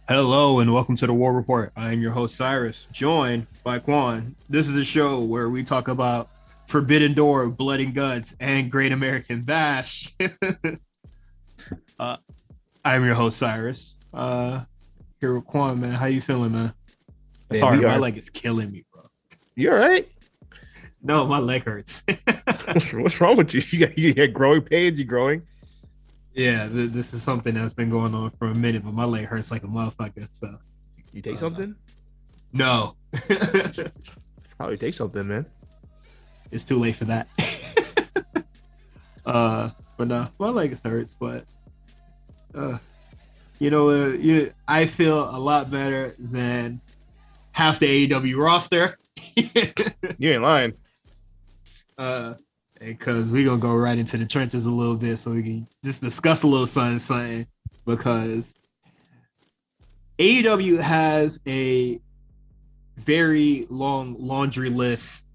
Hello and welcome to the War Report. I am your host Cyrus, joined by Quan. This is a show where we talk about Forbidden Door, Blood and Guts, and Great American Bash. uh, I'm your host Cyrus. Here with Quan, man. How you feeling, man? Man, Sorry, we my are. leg is killing me, bro. You all right? No, my leg hurts. What's wrong with you? You got growing pains. You growing? Yeah, this is something that's been going on for a minute, but my leg hurts like a motherfucker. So, You take uh, something? no, Probably take something, man. it's too late for that. But no, my leg hurts, but uh, I feel a lot better than half the AEW roster. You ain't lying. uh, because we're gonna go right into the trenches a little bit, so we can just discuss a little something. Because AEW has a very long laundry list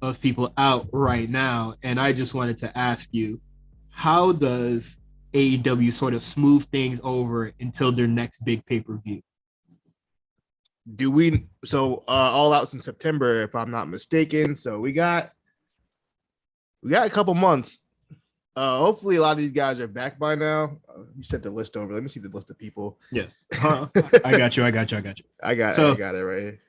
of people out right now, and I just wanted to ask you, how does AEW sort of smooth things over until their next big pay per view? Do we? So all out since September, if I'm not mistaken. So we got a couple months. Hopefully, a lot of these guys are back by now. You sent the list over. Let me see the list of people. Yes, I got you. I So, got it right here.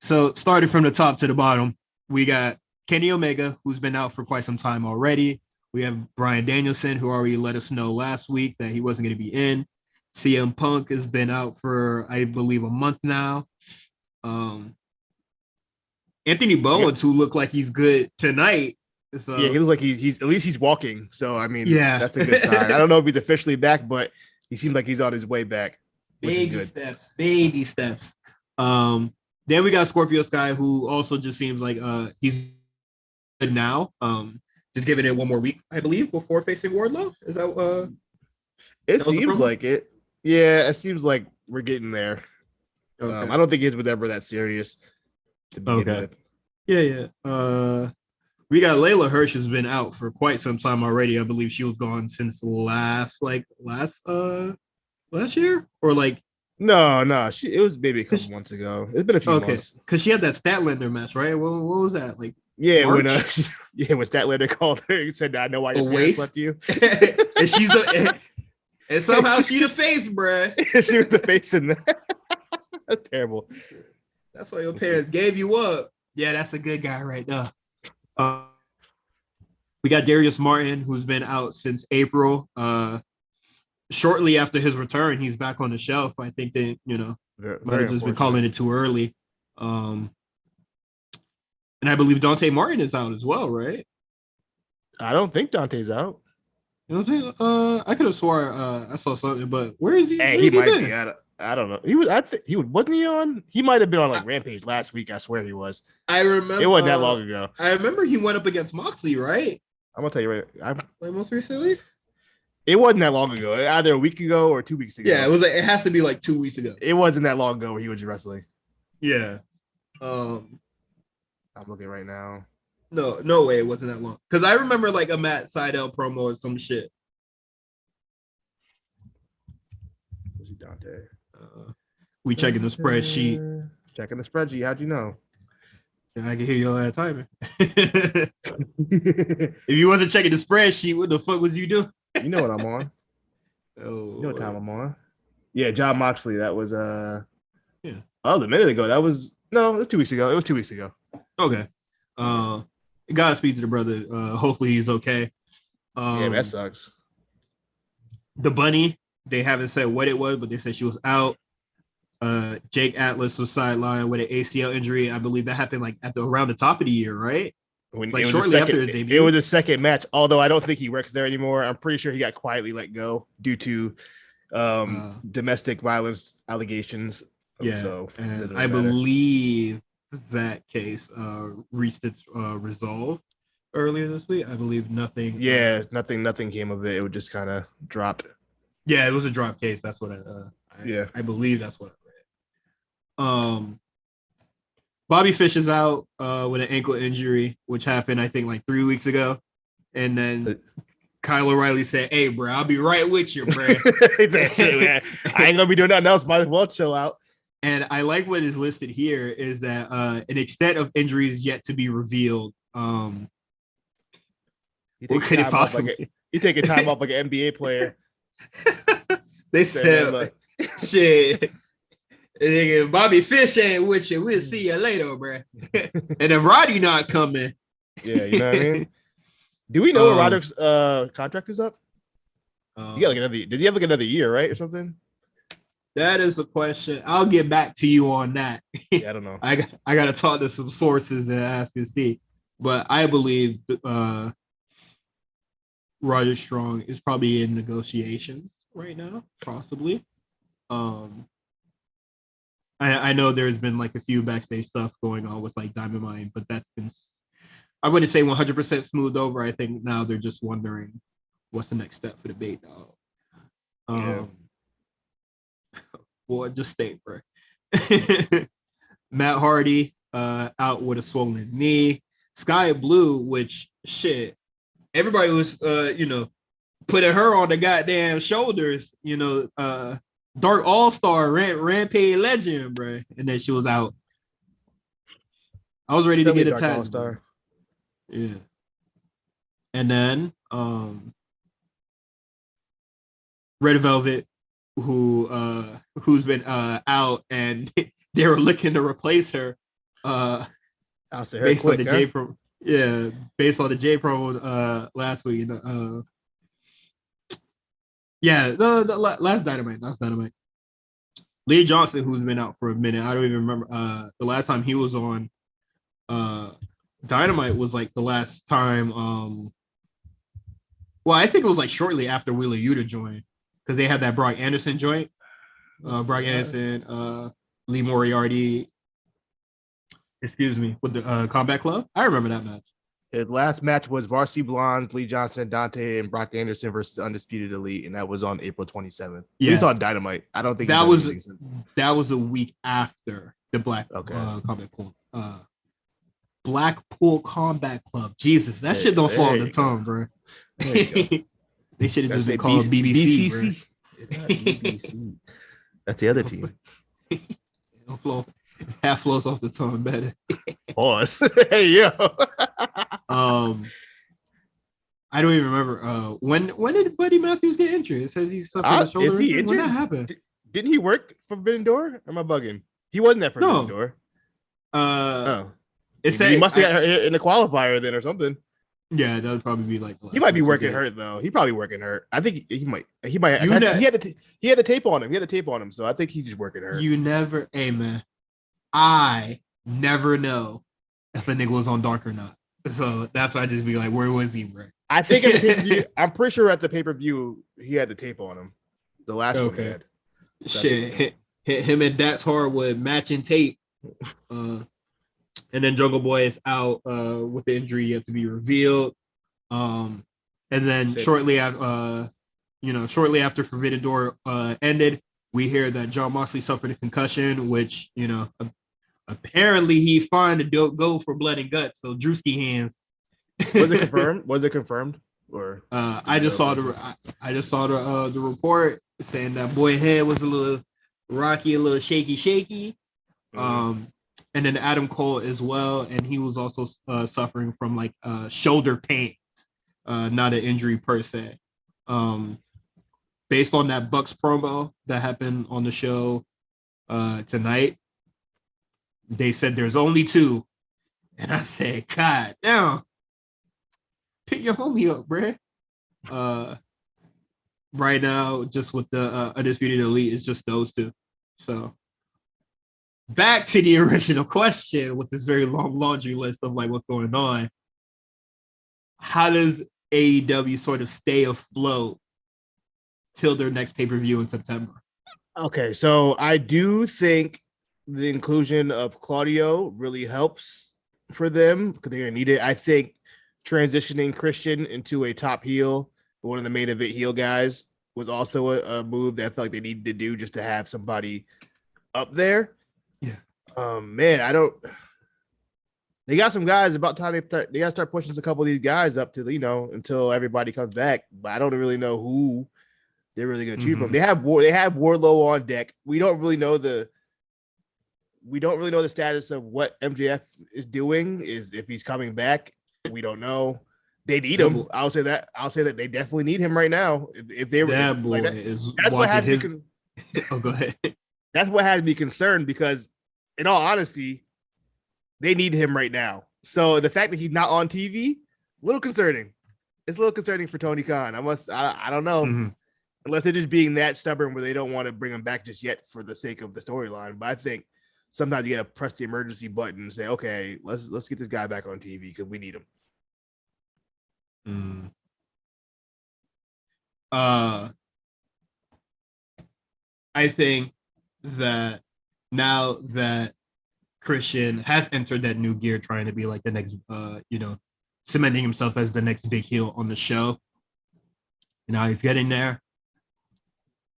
so starting from the top to the bottom, we got Kenny Omega, who's been out for quite some time already. We have Brian Danielson, who already let us know last week that he wasn't going to be in. CM Punk has been out for, I believe, a month now. Um, Anthony Bowens, who looked like he's good tonight. Yeah, So he looks like he's at least he's walking. So I mean, yeah, that's a good sign. I don't know if he's officially back, but he seems like he's on his way back, which is baby good. steps, baby steps. Um, then we got Scorpio Sky, who also just seems like he's good now. Just giving it one more week, I believe, before facing Wardlow. Is It that was the seems promo? like it. Yeah, it seems like we're getting there. Okay. I don't think it was ever that serious to begin Okay. with. Yeah, yeah. We got Layla Hirsch has been out for quite some time already. I believe she was gone since last year or like No, it was maybe a couple cause, months ago. It's been a few okay, months. because she had that Statlander mess, right? What was that like? Yeah, when March? when Statlander called her, he said, "I know why A your parents waste, left you." and she's the and somehow she she, the face, bruh. she was the face in that. That's terrible. That's why your parents gave you up. Yeah, that's a good guy right there. Uh, we got Darius Martin, who's been out since April. Shortly after his return, he's back on the shelf. I think they, Very, might very have just been unfortunate. calling it too early. Um, and I believe Dante Martin is out as well, right? I don't think Dante's out. You know what I'm saying? I could have swore I saw something, but where is he? Hey, he Where's he might be. been? I don't know. He was. I think he was. Wasn't he on? He might have been on I, like Rampage last week. I swear he was. I It remember. wasn't that long ago. I remember he went up against Moxley, right? I'm gonna tell you right. Like most recently. It wasn't that long ago. Either a week ago or 2 weeks Yeah, it ago. was. Like, it has to be like 2 weeks ago. It wasn't that long ago where he was wrestling. Yeah. Um. I'm looking right now. No, no way it wasn't that long. Because I remember like a Matt Seidel promo or some shit. Was he Dante? Uh, we checking the spreadsheet. Checking the spreadsheet. How'd you know? And I can hear your ass timing. If you wasn't checking the spreadsheet, what the fuck was you doing? You know what I'm on. Oh, You know what time I'm on. Yeah, John Moxley. That was yeah. oh, a minute ago. That was no, it was 2 weeks ago. It was 2 weeks ago. Okay. Godspeed to the brother. Hopefully he's okay. Yeah, that sucks. The bunny, they haven't said what it was, but they said she was out. Jake Atlas was sidelined with an ACL injury. I believe that happened like around the top of the year, right? When Like it was shortly after his it debut. was a second match. Although I don't think he works there anymore. I'm pretty sure he got quietly let go due to domestic violence allegations. Yeah, So and doesn't I really matter. believe that case reached its resolve earlier this week. I believe nothing. Yeah, nothing came of it. It would just kind of dropped. Yeah, it was a drop case. That's what Yeah. I believe that's what I read. Bobby Fish is out with an ankle injury, which happened I think like 3 weeks ago, and then Kyle O'Reilly said, "Hey, bro, I'll be right with you, bro." I ain't gonna be doing nothing else. Might as well chill out. And I like what is listed here is that an extent of injuries yet to be revealed. What could it possibly? You taking time off like an NBA player. They said, "Shit, nigga, Bobby Fish ain't with you. We'll see you later, bro." And if Roddy not coming, yeah, you know what I mean. Do we know when Roderick's contract is up? You got like another. Did he have like another year, right, or something? That is a question. I'll get back to you on that. Yeah, I don't know. I got to talk to some sources and ask and see. But I believe Roger Strong is probably in negotiations right now, possibly. I know there's been like a few backstage stuff going on with like Diamond Mine, but that's been, I wouldn't say 100% smoothed over. I think now they're just wondering what's the next step for the Bait Dog. Boy, just stay, bro. Matt Hardy out with a swollen knee. Sky Blue, which shit, everybody was putting her on the goddamn shoulders. Dark All-Star, Rampage legend, bro, and then she was out. I was ready to get attacked. All-Star. Yeah, and then Red Velvet, who's been out, and they were looking to replace her. Based on the J promo. Yeah, based on the J promo last week. The last Dynamite. Lee Johnson, who's been out for a minute. I don't even remember. The last time he was on Dynamite was like the last time. I think it was like shortly after Wheeler Yuta joined, because they had that Brock Anderson joint. Brock Anderson, Lee Moriarty, with the Combat Club. I remember that match. His last match was Varsity Blondes, Lee Johnson, Dante, and Brock Anderson versus Undisputed Elite, and that was on April 27th. Yeah, he's on Dynamite. I don't think that was a week after the Combat Pool. Blackpool Combat Club. Jesus, that shit don't fall on the tongue, bro. They should have just been called BBC. BBC. That's the other team. Half flows off the tongue better. Pause. Hey yo. I don't even remember. When did Buddy Matthews get injured? It says he suffered a shoulder injury. Is he injured? When that happened? Didn't he work for Forbidden Door? Am I bugging? He wasn't there for Forbidden Door. It said he must have got in the qualifier then or something. Yeah, that would probably be like. He might be working hurt though. He probably working hurt. I think he might. He had the tape on him. He had the tape on him, so I think he's just working hurt. You never, hey man, I never know if a nigga was on dark or not. So that's why I just be like, where was he, bro? I think at the pay-per-view, I'm pretty sure at the pay-per-view he had the tape on him. The last one he had. Shit, hit him and Dax Hardwood matching tape. And then Jungle Boy is out with the injury yet to be revealed. And then shortly after Forbidden Door ended, we hear that Jon Moxley suffered a concussion, which apparently he fine to go for blood and guts. So Drewski hands. Was it confirmed? Or I just saw the report saying that boy head was a little rocky, a little shaky. And then Adam Cole as well, and he was also suffering from like shoulder pain, not an injury per se. Based on that Bucks promo that happened on the show tonight, they said there's only two, and I said, God damn, pick your homie up, bruh. Right now, just with the Undisputed Elite, it's just those two. So. Back to the original question with this very long laundry list of like what's going on. How does AEW sort of stay afloat till their next pay-per-view in September? Okay, so I do think the inclusion of Claudio really helps for them because they're gonna need it. I think transitioning Christian into a top heel, one of the main event heel guys, was also a move that I felt like they needed to do just to have somebody up there. Yeah. Man, I don't. They got some guys about time they got to start pushing a couple of these guys up to until everybody comes back. But I don't really know who they're really going to choose from. They have Wardlow on deck. We don't really know the status of what MJF is doing. Is if he's coming back, we don't know. They need him. I'll say that they definitely need him right now. If they were that boy like that, is that's what has his. me. Oh, go ahead. That's what has me concerned because, in all honesty, they need him right now. So the fact that he's not on TV, a little concerning. It's a little concerning for Tony Khan. I don't know. Mm-hmm. Unless they're just being that stubborn where they don't want to bring him back just yet for the sake of the storyline. But I think sometimes you got to press the emergency button and say, okay, let's get this guy back on TV because we need him. I think that now that Christian has entered that new gear, trying to be like the next, cementing himself as the next big heel on the show. Now he's getting there.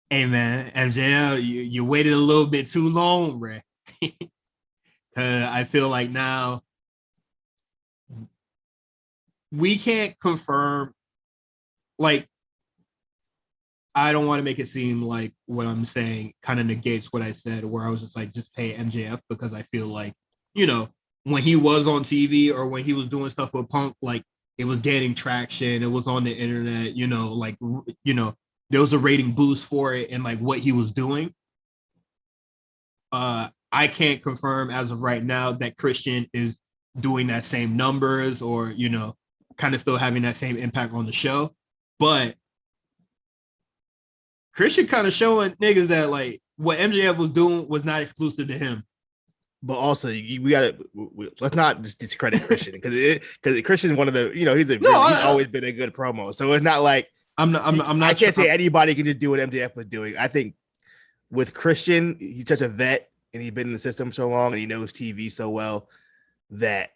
Hey man, MJL, you waited a little bit too long, bro. I feel like now we can't confirm. Like, I don't want to make it seem like what I'm saying kind of negates what I said, where I was just like, just pay MJF, because I feel like, when he was on TV or when he was doing stuff with Punk, like it was gaining traction. It was on the internet, there was a rating boost for it and like what he was doing. I can't confirm as of right now that Christian is doing that same numbers or, kind of still having that same impact on the show. But Christian kind of showing niggas that like what MJF was doing was not exclusive to him. But also, let's not just discredit Christian because Christian one of the he's always been a good promo. So it's not like I'm not. I can't say anybody can just do what MJF was doing. I think with Christian, he's such a vet and he's been in the system so long and he knows TV so well that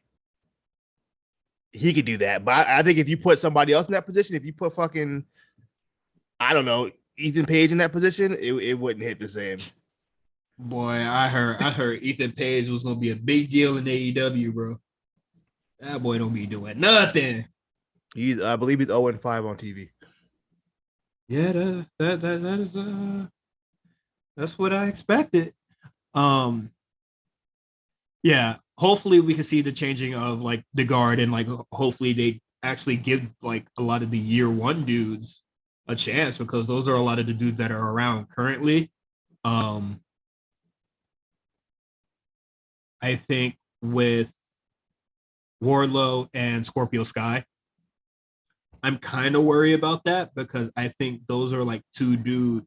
he could do that. But I think if you put somebody else in that position, if you put fucking, I don't know, Ethan Page in that position, it wouldn't hit the same. Boy, I heard Ethan Page was gonna be a big deal in AEW, bro. That boy don't be doing nothing. I believe he's 0-5 on TV. Yeah, that is that's what I expected. Yeah, hopefully we can see the changing of like the guard and like hopefully they actually give like a lot of the year one dudes a chance, because those are a lot of the dudes that are around currently. I think with Wardlow and Scorpio Sky, I'm kind of worried about that because I think those are like two dudes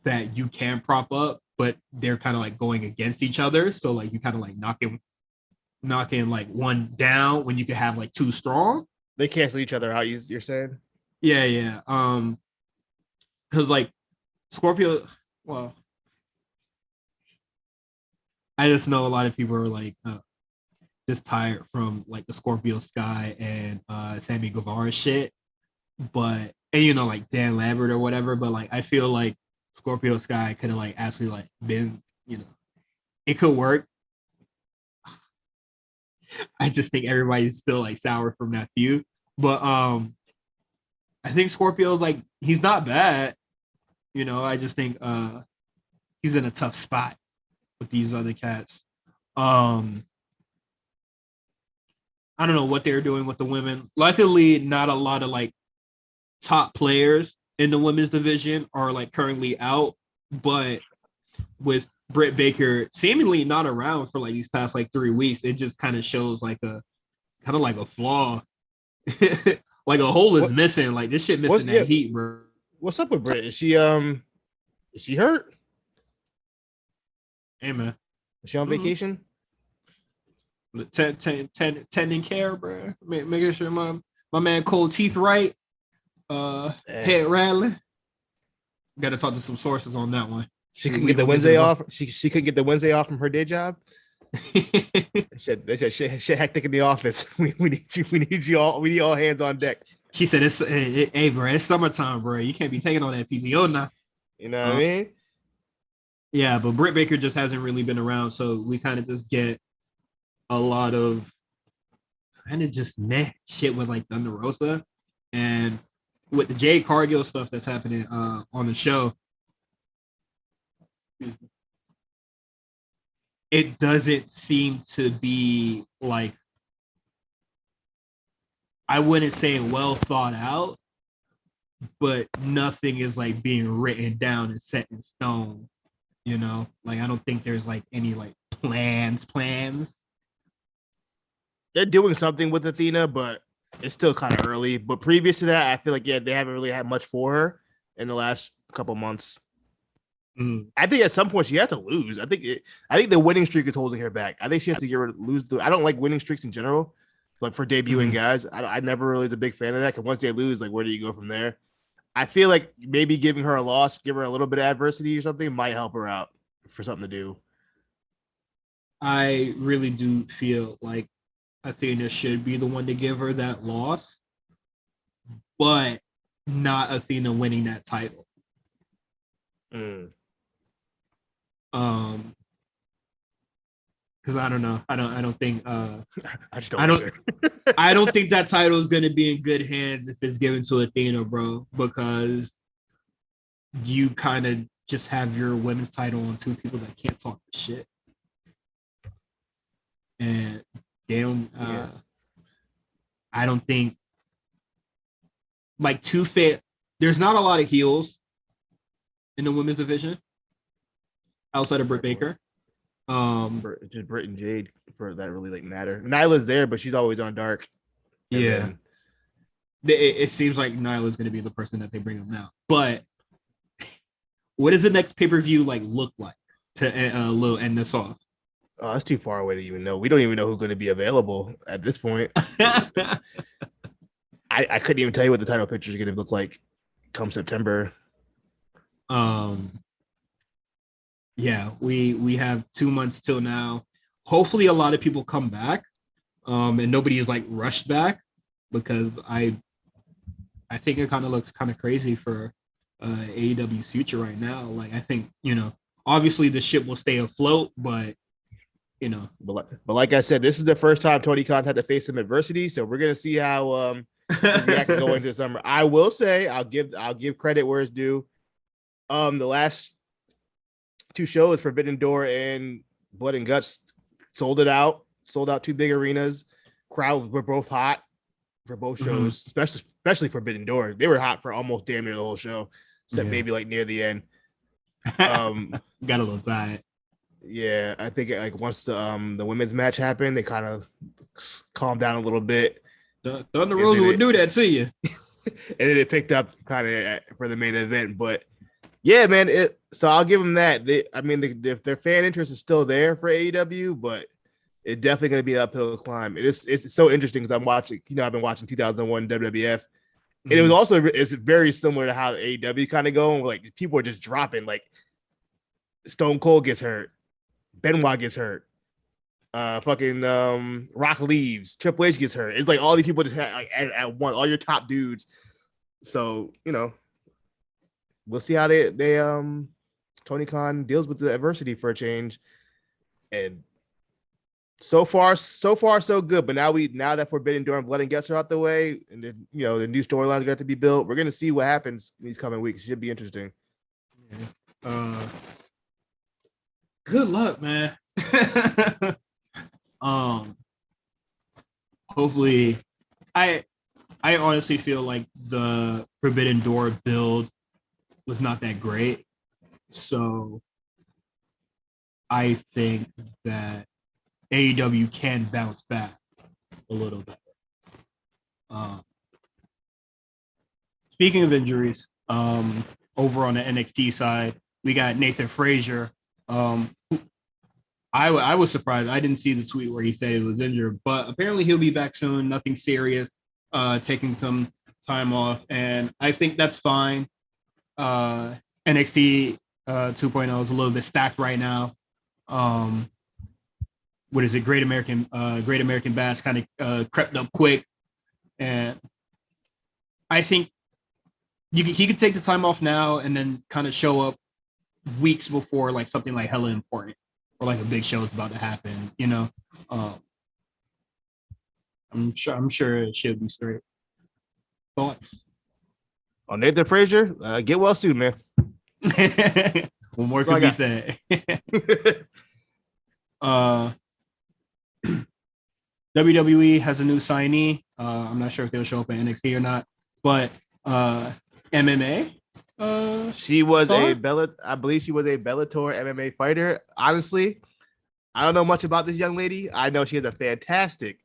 that you can prop up, but they're kind of like going against each other. So like you kind of like knocking like one down when you could have like two strong. They cancel each other out, you're saying? Yeah. Because like Scorpio, well, I just know a lot of people are like just tired from like the Scorpio Sky and Sammy Guevara shit, but like Dan Lambert or whatever. But like I feel like Scorpio Sky could have like actually like been, it could work. I just think everybody's still like sour from that feud, but I think Scorpio's like he's not bad. I just think he's in a tough spot with these other cats. I don't know what they're doing with the women. Luckily, not a lot of like top players in the women's division are like currently out, but with Britt Baker seemingly not around for like these past like 3 weeks, it just kind of shows like a kind of like a flaw. Like a hole is missing. Like this shit missing that heat, bro. What's up with Britt? Is she hurt? Hey man, is she on vacation? Tending care, bro. Making sure my man cold teeth right. Head rattling. Got to talk to some sources on that one. She couldn't get the Wednesday off. She couldn't get the Wednesday off from her day job. They said shit hectic in the office. We need you all. We need all hands on deck. She said, "Hey, bro, it's summertime, bro. You can't be taking on that PTO now." You know what I mean? Yeah, but Britt Baker just hasn't really been around, so we kind of just get a lot of kind of just meh shit with like Thunder Rosa, and with the Jade Cargill stuff that's happening on the show, it doesn't seem to be like, I wouldn't say well thought out, but nothing is like being written down and set in stone. You know, like I don't think there's like any like plans. They're doing something with Athena, but it's still kind of early. But previous to that, I feel like they haven't really had much for her in the last couple months. I think at some point she has to lose. I think the winning streak is holding her back. I think she has to lose. I don't like winning streaks in general, like for debuting guys. I never really was a big fan of that because once they lose, like where do you go from there? I feel like maybe giving her a loss, give her a little bit of adversity or something might help her out for something to do. I really do feel like Athena should be the one to give her that loss, but not Athena winning that title. Because I don't know. I don't think I don't think that title is going to be in good hands if it's given to Athena, bro, because you kind of just have your women's title on two people that can't talk shit. And they don't I don't think like there's not a lot of heels in the women's division outside of Britt Baker. Just Britt and Jade for that really like matter. Nyla's there, but she's always on dark. Yeah. It seems like Nyla's going to be the person that they bring up now. But what does the next pay-per-view like look like to end this off? Oh, that's too far away to even know. We don't even know who's going to be available at this point. I couldn't even tell you what the title picture is going to look like come September. Yeah, we have 2 months till now. Hopefully a lot of people come back. And nobody is like rushed back, because I think it kind of looks kind of crazy for AEW's future right now. Like I think, obviously the ship will stay afloat, but but like I said, this is the first time Tony Khan had to face some adversity, so we're gonna see how he reacts going into summer. I will say I'll give credit where it's due. The last 2 shows, Forbidden Door and Blood and Guts, sold out 2 big arenas. Crowds were both hot for both shows, especially Forbidden Door. They were hot for almost damn near the whole show, except maybe like near the end. Got a little tired. Yeah, I think like once the women's match happened, they kind of calmed down a little bit. Thunder Rosa would do that to you. And then it picked up kind of for the main event. But yeah, man, so I'll give them that. Their fan interest is still there for AEW, but it's definitely going to be an uphill climb. It's so interesting because I'm watching, I've been watching 2001 WWF. And it was it's very similar to how AEW kind of going. Like people are just dropping. Like Stone Cold gets hurt, Benoit gets hurt, Rock leaves, Triple H gets hurt. It's like all these people just have, like, at one, all your top dudes. So we'll see how they Tony Khan deals with the adversity for a change. And so far so good. But now that Forbidden Door and Blood and Guts are out the way, and the new storylines got to be built, we're gonna see what happens in these coming weeks. It should be interesting. Good luck, man. Hopefully, I honestly feel like the Forbidden Door build was not that great, so I think that AEW can bounce back a little bit. Speaking of injuries, over on the NXT side, we got Nathan Frazier. I was surprised. I didn't see the tweet where he said he was injured, but apparently he'll be back soon. Nothing serious. Taking some time off, and I think that's fine. NXT 2.0 is a little bit stacked right now. What is it? Great American Bash kind of crept up quick, and I think he could take the time off now and then kind of show up weeks before like something like hella important or like a big show is about to happen. I'm sure it should be straight. Thoughts? Oh, Nathan Frazier, get well soon, man. What more That's all could I be said? uh, WWE has a new signee. I'm not sure if they'll show up in NXT or not, but MMA. She was Star? I believe she was a Bellator MMA fighter. Honestly, I don't know much about this young lady. I know she has a fantastic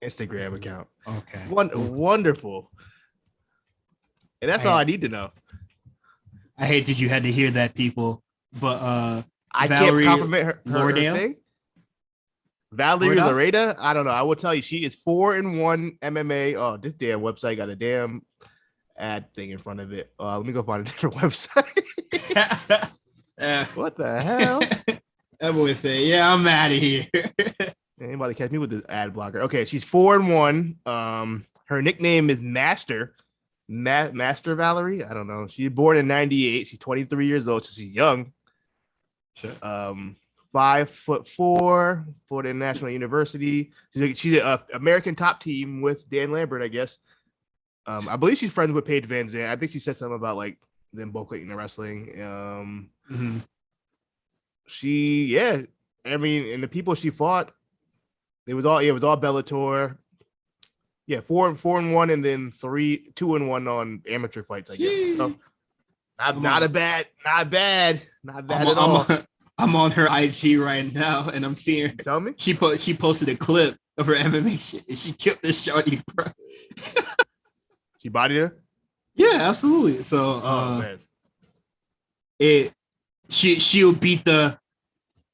Instagram account. Okay. Wonderful. And that's all I need to know. I hate that you had to hear that, people. But I Valerie can't compliment her Lordale? thing. Valerie Loretta, I don't know. I will tell you, she is 4-1 MMA. Oh, this damn website got a damn ad thing in front of it. Let me go find a different website. What the hell? That boy say, "Yeah, I'm out of here." Anybody catch me with the ad blocker? Okay, she's 4-1. Her nickname is Master. Master Valerie. I don't know. She's born in '98. She's 23 years old, so she's young. Sure. 5'4" for the National University. She's an American top team with Dan Lambert, I guess. I believe she's friends with Paige Van Zandt. I think she said something about like them both getting the wrestling. I mean, and the people she fought, it was all Bellator. Yeah, 4-1, and then 2-1 on amateur fights, I guess. So not bad at all. I'm on her IG right now, and I'm seeing her. Tell me. She posted a clip of her MMA shit, and she killed this shorty, bro. She bodied her? Yeah, absolutely. So man. She'll beat the,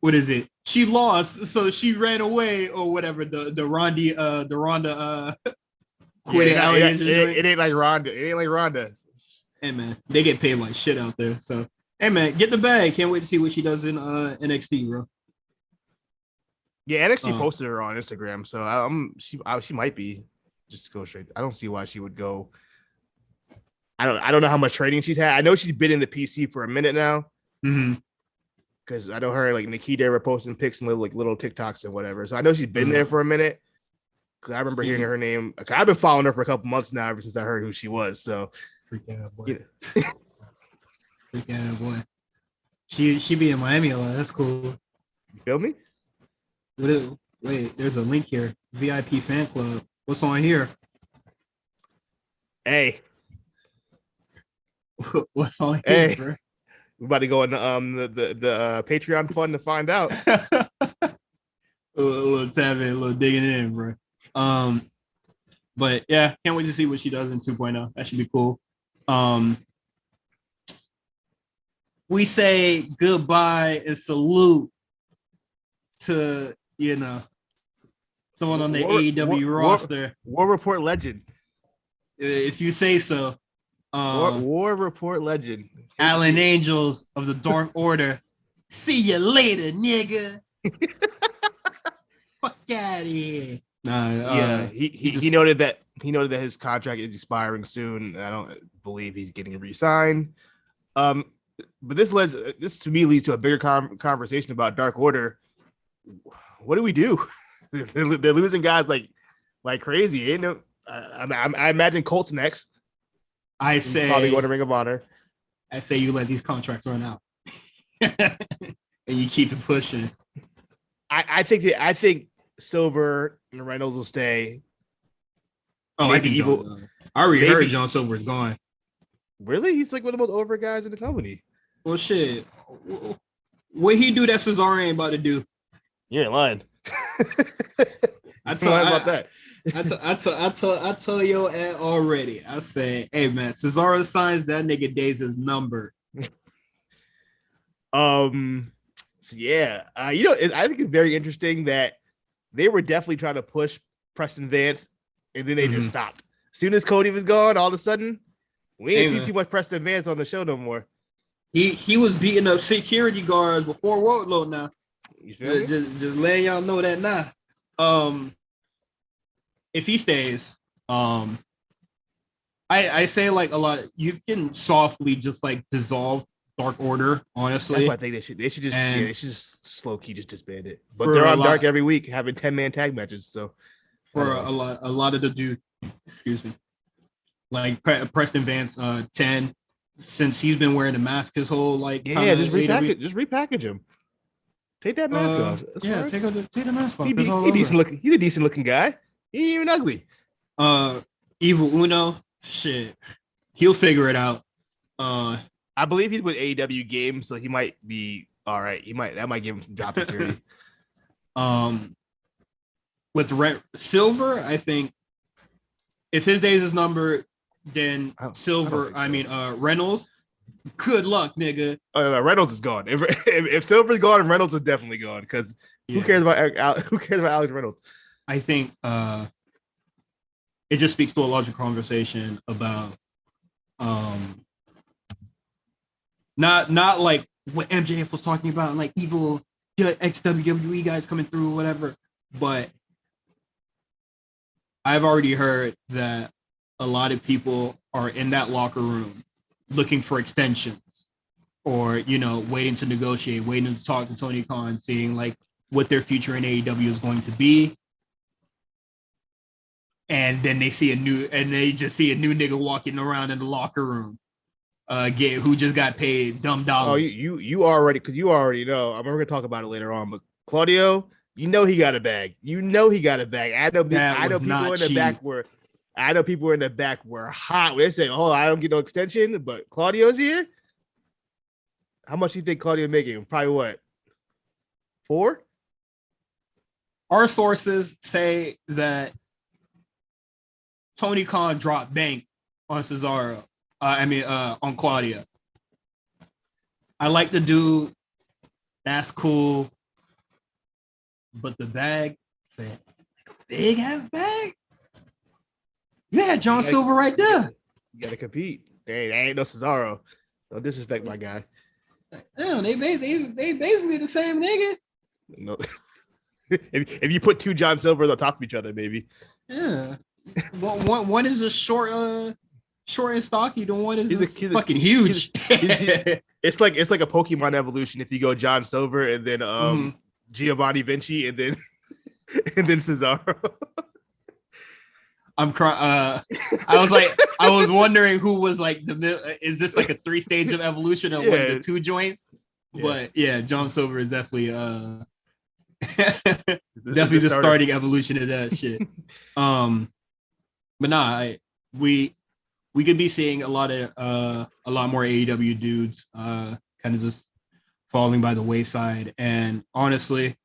what is it? She lost, so she ran away or whatever. The Ronda quitting allegations. It ain't like Ronda. It ain't like Ronda. Hey man, they get paid like shit out there. So hey man, get the bag. Can't wait to see what she does in NXT, bro. Yeah, NXT posted her on Instagram, so she might be just go straight. I don't see why she would go. I don't know how much training she's had. I know she's been in the PC for a minute now. Because I know her, like Nikita were posting pics and little TikToks and whatever. So I know she's been there for a minute. Because I remember hearing her name. I've been following her for a couple months now, ever since I heard who she was. So freaking out, boy. Freaking out, boy. She be in Miami a lot. That's cool. You feel me? Wait, there's a link here. VIP fan club. What's on here? Hey. What's on here, hey. Bro? We're about to go on the Patreon fund to find out. a little tapping, a little digging in, bro. But yeah, can't wait to see what she does in 2.0. That should be cool. We say goodbye and salute to someone on the AEW roster. War Report legend. If you say so. War Report legend. Alan Angels of the Dark Order. See you later, nigga. Fuck out of here. Nah, he noted that his contract is expiring soon. I don't believe he's getting re-signed. But this to me leads to a bigger conversation about Dark Order. What do we do? They're losing guys like crazy. I imagine Colt's next. I say probably going to Ring of Honor. I say you let these contracts run out, and you keep it pushing. I think Silver and Reynolds will stay. Oh, maybe Evil. I already heard John Silver's gone. Really? He's like one of the most over guys in the company. Well, shit. What he do that Cesaro ain't about to do? You ain't lying. I about that. I tell your ad already. I say, hey man, Cesaro signs that nigga days is numbered. So yeah, I think it's very interesting that they were definitely trying to push Preston Vance, and then they just stopped. As soon as Cody was gone, all of a sudden, we ain't see too much Preston Vance on the show no more. He was beating up security guards before Wardlow now. You feel me? Just letting y'all know that now. If he stays, I say like a lot. You can softly just like dissolve Dark Order. Honestly, that's what I think they should just slow key just disband it. But they're on Dark every week, having 10-man tag matches. So for a lot of the dudes. Excuse me, like Preston Vance, 10, since he's been wearing the mask his whole like. Yeah, just repackage him. Take that mask off. Yeah, take the mask off. He's decent looking. He's a decent looking guy. He ain't even ugly. Evil Uno, shit, he'll figure it out. I believe he's with AEW games, so he might be all right. That might give him some job security. With Silver, I think if his days is numbered, then Silver. Reynolds. Good luck, nigga. Oh, no, Reynolds is gone. If Silver's gone, Reynolds is definitely gone. Because who cares about Alex Reynolds? I think it just speaks to a larger conversation about not like what MJF was talking about, like evil ex-WWE guys coming through, whatever. But I've already heard that a lot of people are in that locker room looking for extensions, or waiting to negotiate, waiting to talk to Tony Khan, seeing like what their future in AEW is going to be. And then they just see a new nigga walking around in the locker room, who just got paid dumb dollars. Oh, you already know. I'm gonna talk about it later on, but Claudio, he got a bag. I know people in the back were hot. They say, "Oh, I don't get no extension," but Claudio's here. How much do you think Claudio making? Probably what? 4? Our sources say that Tony Khan dropped bank on Cesaro. On Claudio. I like the dude. That's cool. But the bag, big ass bag. You had John Silver right there. You gotta compete. Hey, that ain't no Cesaro. Don't disrespect my guy. Damn, they basically the same nigga. No. if you put 2 John Silvers on top of each other, maybe. Yeah. One is a short and stocky. The one is fucking huge. It's like a Pokemon evolution. If you go John Silver and then Giovanni Vinci and then Cesaro. I'm crying. I was wondering who was like is this like a 3-stage of evolution of one of the 2 joints? Yeah. But yeah, John Silver is definitely definitely the starting evolution of that shit. But nah, we could be seeing a lot more AEW dudes kind of just falling by the wayside. And honestly,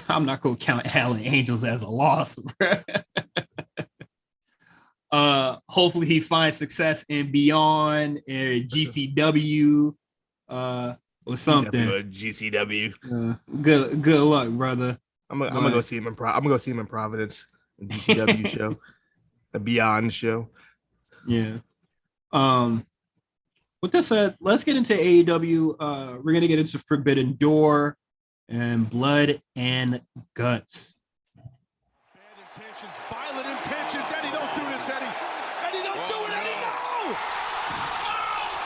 I'm not gonna count Hallon Angels as a loss. Hopefully he finds success in Beyond GCW or something. GCW. Good luck, brother. I'm gonna go see him in Providence. A GCW show, a Beyond show. Yeah. With that said, let's get into AEW. We're gonna get into Forbidden Door and Blood and Guts. Bad intentions, violent intentions. Eddie, don't do this, Eddie. Eddie, don't do it, Eddie, no! Oh,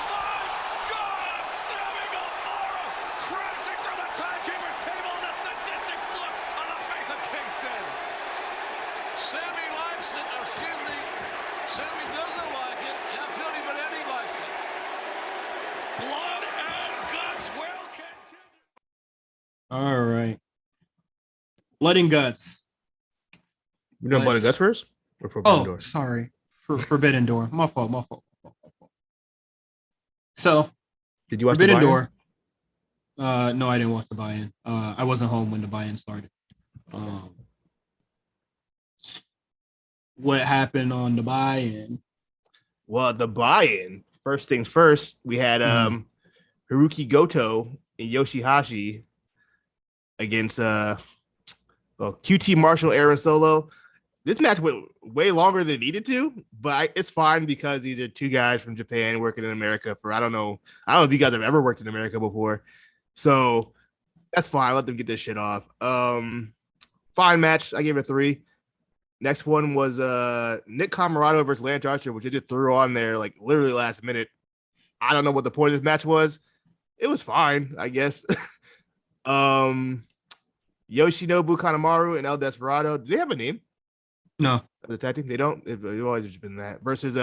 my God! Sammy Guevara crashing through the timekeeper's table and a sadistic look on the face of Kingston. Sammy likes it, Sammy doesn't like it. Yeah, Billy, but Eddie likes it. Blood and Guts will continue. All right. Blood and Guts. We're doing Blood and Guts first? Or Forbidden Door? Sorry. For Forbidden Door. My fault. So, did you watch Forbidden the Door? No, I didn't watch the buy-in. I wasn't home when the buy-in started. What happened on the buy-in? Well, the buy-in, first things first, we had Haruki Goto and Yoshihashi against QT Marshall, Aaron Solo. This match went way longer than it needed to, but it's fine because these are 2 guys from Japan working in America for I don't know if you guys have ever worked in America before, so that's fine. Let them get this shit off. Fine match. I gave it a 3. Next one was Nick Comoroto versus Lance Archer, which they just threw on there like literally last minute. I don't know what the point of this match was. It was fine, I guess. Yoshinobu Kanemaru and El Desperado. Do they have a name? No. The tag team? They don't. They've always just been that. Versus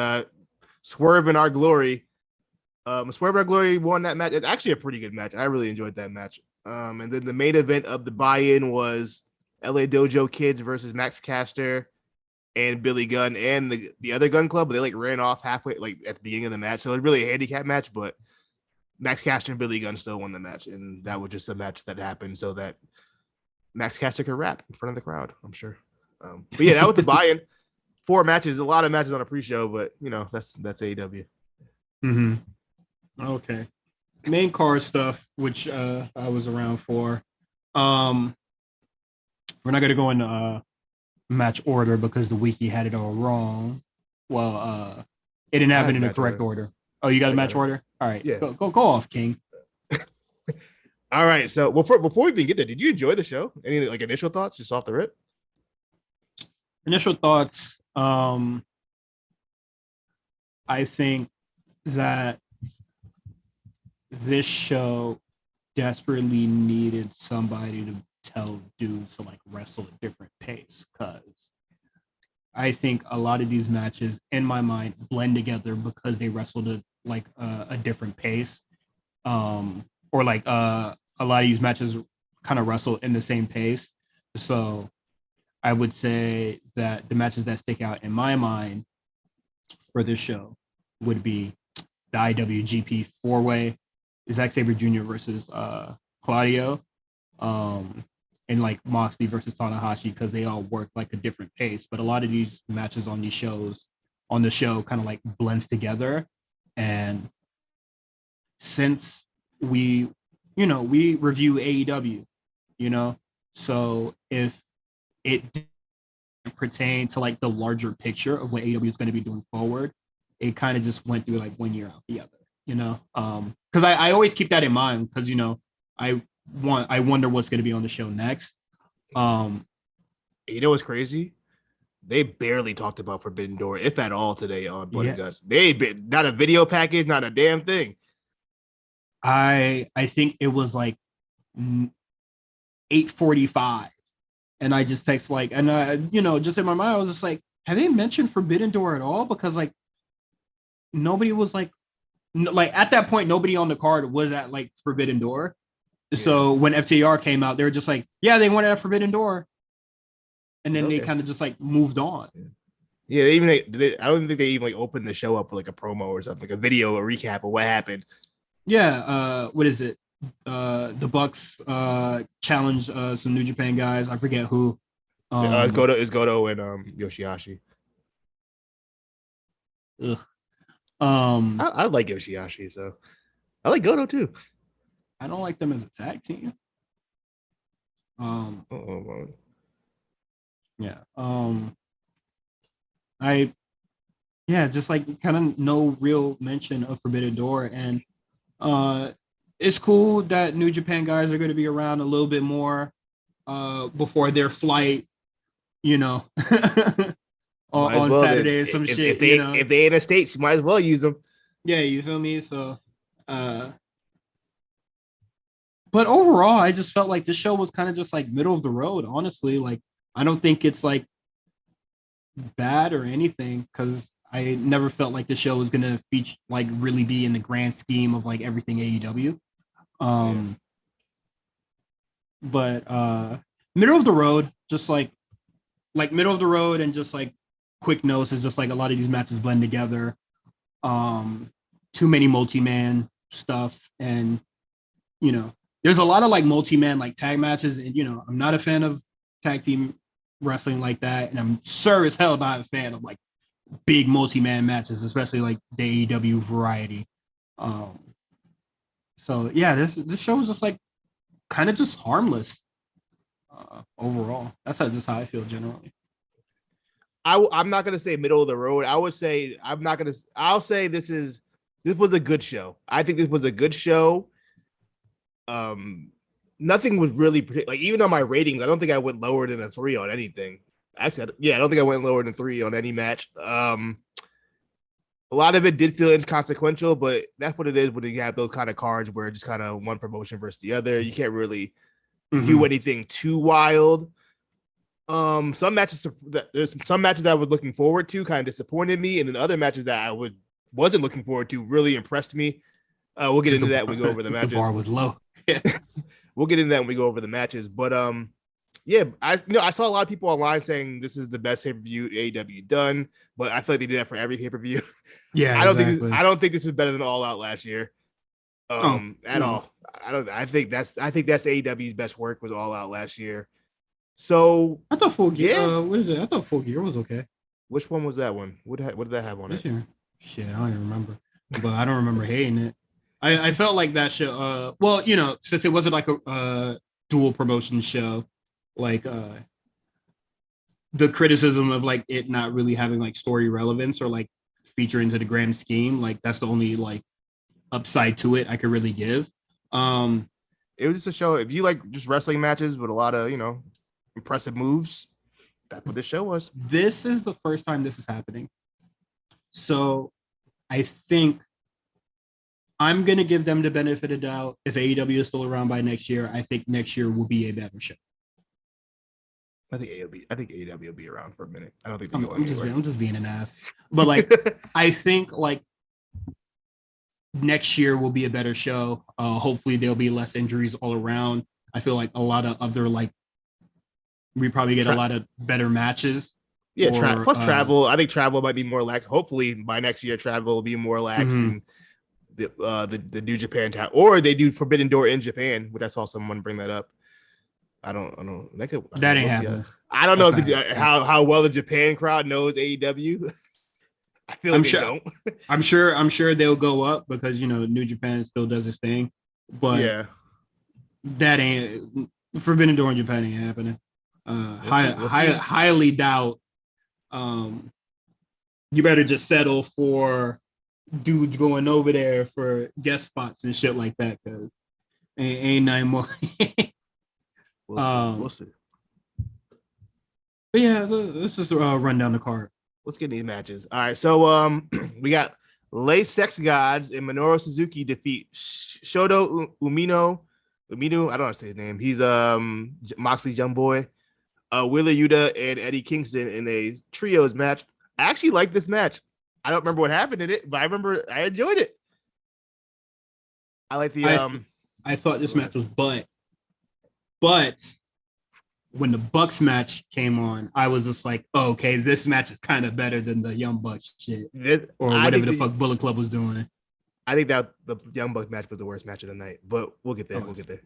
Swerve and Our Glory. Swerve and Our Glory won that match. It's actually a pretty good match. I really enjoyed that match. And then the main event of the buy-in was LA Dojo Kids versus Max Caster and Billy Gunn and the other Gun Club. But they like ran off halfway, like at the beginning of the match. So it was really a handicap match, but Max Caster and Billy Gunn still won the match. And that was just a match that happened so that Max Caster could rap in front of the crowd, I'm sure. But yeah, that was the buy-in. 4 matches, a lot of matches on a pre-show, but you know, that's AEW. Mm-hmm. Okay. Main card stuff, which I was around for. We're not gonna go into match order because the wiki had it all wrong. Well, it didn't have it in the correct order. Oh, you got a match order? All right. Yeah. Go off, King. All right. So before we even get there, did you enjoy the show? Any like initial thoughts just off the rip? Initial thoughts. I think that this show desperately needed somebody to tell dudes to like wrestle at different pace, because I think a lot of these matches in my mind blend together because they wrestled at like a different pace, or like a lot of these matches kind of wrestle in the same pace. So I would say that the matches that stick out in my mind for this show would be the IWGP 4-way, Zack Sabre Jr. versus Claudio, and like Moxley versus Tanahashi, because they all work like a different pace. But a lot of these matches on the show kind of like blends together. And since we review AEW, so if it pertain to like the larger picture of what AEW is going to be doing forward, it kind of just went through like one year out the other, because I always keep that in mind, because I wonder what's going to be on the show next. You know what's crazy? They barely talked about Forbidden Door, if at all, today on Blood and Yeah. Guts. They been not a video package, not a damn thing. I think it was like 8:45, and I just text like, and just in my mind I was just like, have they mentioned Forbidden Door at all? Because like nobody was like at that point, nobody on the card was at like Forbidden Door. Yeah. So when FTR came out, they were just like, yeah, they wanted a Forbidden Door, and then they kind of just like moved on. Yeah, I don't think they even like opened the show up with like a promo or something, like a video, a recap of what happened. Yeah, what is it? The Bucks challenged some New Japan guys. I forget who. Goto and Yoshihashi. Ugh. I like Yoshihashi, so I like Goto too. I don't like them as a tag team. Yeah. Just like kind of no real mention of Forbidden Door, and it's cool that New Japan guys are going to be around a little bit more before their flight, on Saturday or some shit. If they in the States, you might as well use them. Yeah, you feel me? So, but overall, I just felt like this show was kind of just like middle of the road, honestly. Like, I don't think it's like bad or anything, because I never felt like the show was going to feature, like, really be in the grand scheme of like everything AEW. But middle of the road, just like middle of the road, and just like quick notes is just like a lot of these matches blend together. Too many multi-man stuff, and there's a lot of like multi-man like tag matches, and I'm not a fan of tag team wrestling like that, and I'm sure as hell not a fan of like big multi-man matches, especially like the AEW variety. So yeah, this show was just like kind of just harmless overall. That's just how I feel generally. I'm not gonna say middle of the road. I'll say this was a good show. I think this was a good show. Nothing was really like, even on my ratings, I don't think I went lower than a 3 on anything. Actually, yeah, I don't think I went lower than 3 on any match. A lot of it did feel inconsequential, but that's what it is when you have those kind of cards where it's just kind of one promotion versus the other. You can't really do anything too wild. Some matches there's some matches that I was looking forward to kind of disappointed me, and then other matches that I wasn't looking forward to really impressed me. We'll get into that when we go over the matches. The bar was low. We'll get into that when we go over the matches. But yeah, I saw a lot of people online saying this is the best pay-per-view AEW done, but I feel like they do that for every pay-per-view. Yeah, I don't think this was better than All Out last year. At all. I think that's AEW's best work was All Out last year. So I thought Full Gear. Yeah. What is it? I thought Full Gear was okay. Which one was that one? What did that have on it? Year? Shit, I don't even remember. But I don't remember hating it. I felt like that show. Well, since it wasn't like a dual promotion show, like the criticism of like it not really having like story relevance or like feature into the grand scheme, like that's the only like upside to it I could really give. It was just a show. If you like just wrestling matches with a lot of impressive moves, that's what this show was. This is the first time this is happening, so I think I'm gonna give them the benefit of doubt. If AEW is still around by next year, I think next year will be a better show. I think AEW will be around for a minute. I don't think I'm just being an ass, but like I think like next year will be a better show. Hopefully there'll be less injuries all around. I feel like a lot of other like we probably get a lot of better matches. Yeah, plus travel. I think travel might be more lax. Hopefully by next year, travel will be more lax in the New Japan town, or they do Forbidden Door in Japan. Which I saw someone bring that up. I don't know. That ain't happening. I don't know how well the Japan crowd knows AEW. I feel like they don't. I'm sure they'll go up because New Japan still does its thing, but yeah, that ain't Forbidden Door in Japan ain't happening. Highly doubt. You better just settle for dudes going over there for guest spots and shit like that because ain't nothing more. We'll see. But yeah, let's just run down the card. Let's get these matches. All right, so we got Lay Sex Gods and Minoru Suzuki defeat Shoto Umino. I don't know how to say his name. He's Moxley's young boy. Wheeler Yuta and Eddie Kingston in a trios match. I actually like this match. I don't remember what happened in it, but I remember I enjoyed it. I like the I thought this match was but when the Bucks match came on, I was just like, oh, okay, this match is kind of better than the Young Bucks shit or whatever the fuck Bullet Club was doing. I think that the Young Bucks match was the worst match of the night, but we'll get there. We'll get there.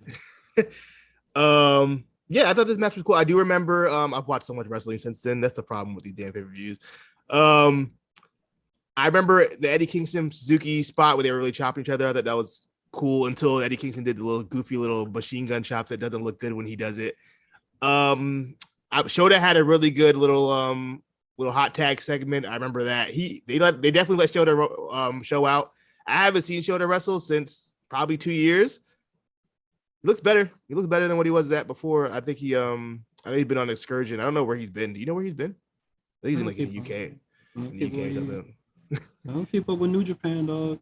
Yeah, I thought this match was cool. I do remember. I've watched so much wrestling since then. That's the problem with these damn pay-per-views. I remember the Eddie Kingston Suzuki spot where they were really chopping each other. I thought that was cool until Eddie Kingston did the little goofy little machine gun chops that doesn't look good when he does it. Shota had a really good little hot tag segment. I remember that they definitely let Shota show out. I haven't seen Shota wrestle since probably 2 years. He looks better. He looks better than what he was at before. I think I know he's been on excursion. I don't know where he's been. Do you know where he's been? I think he's in the UK. I don't keep up with New Japan, dog.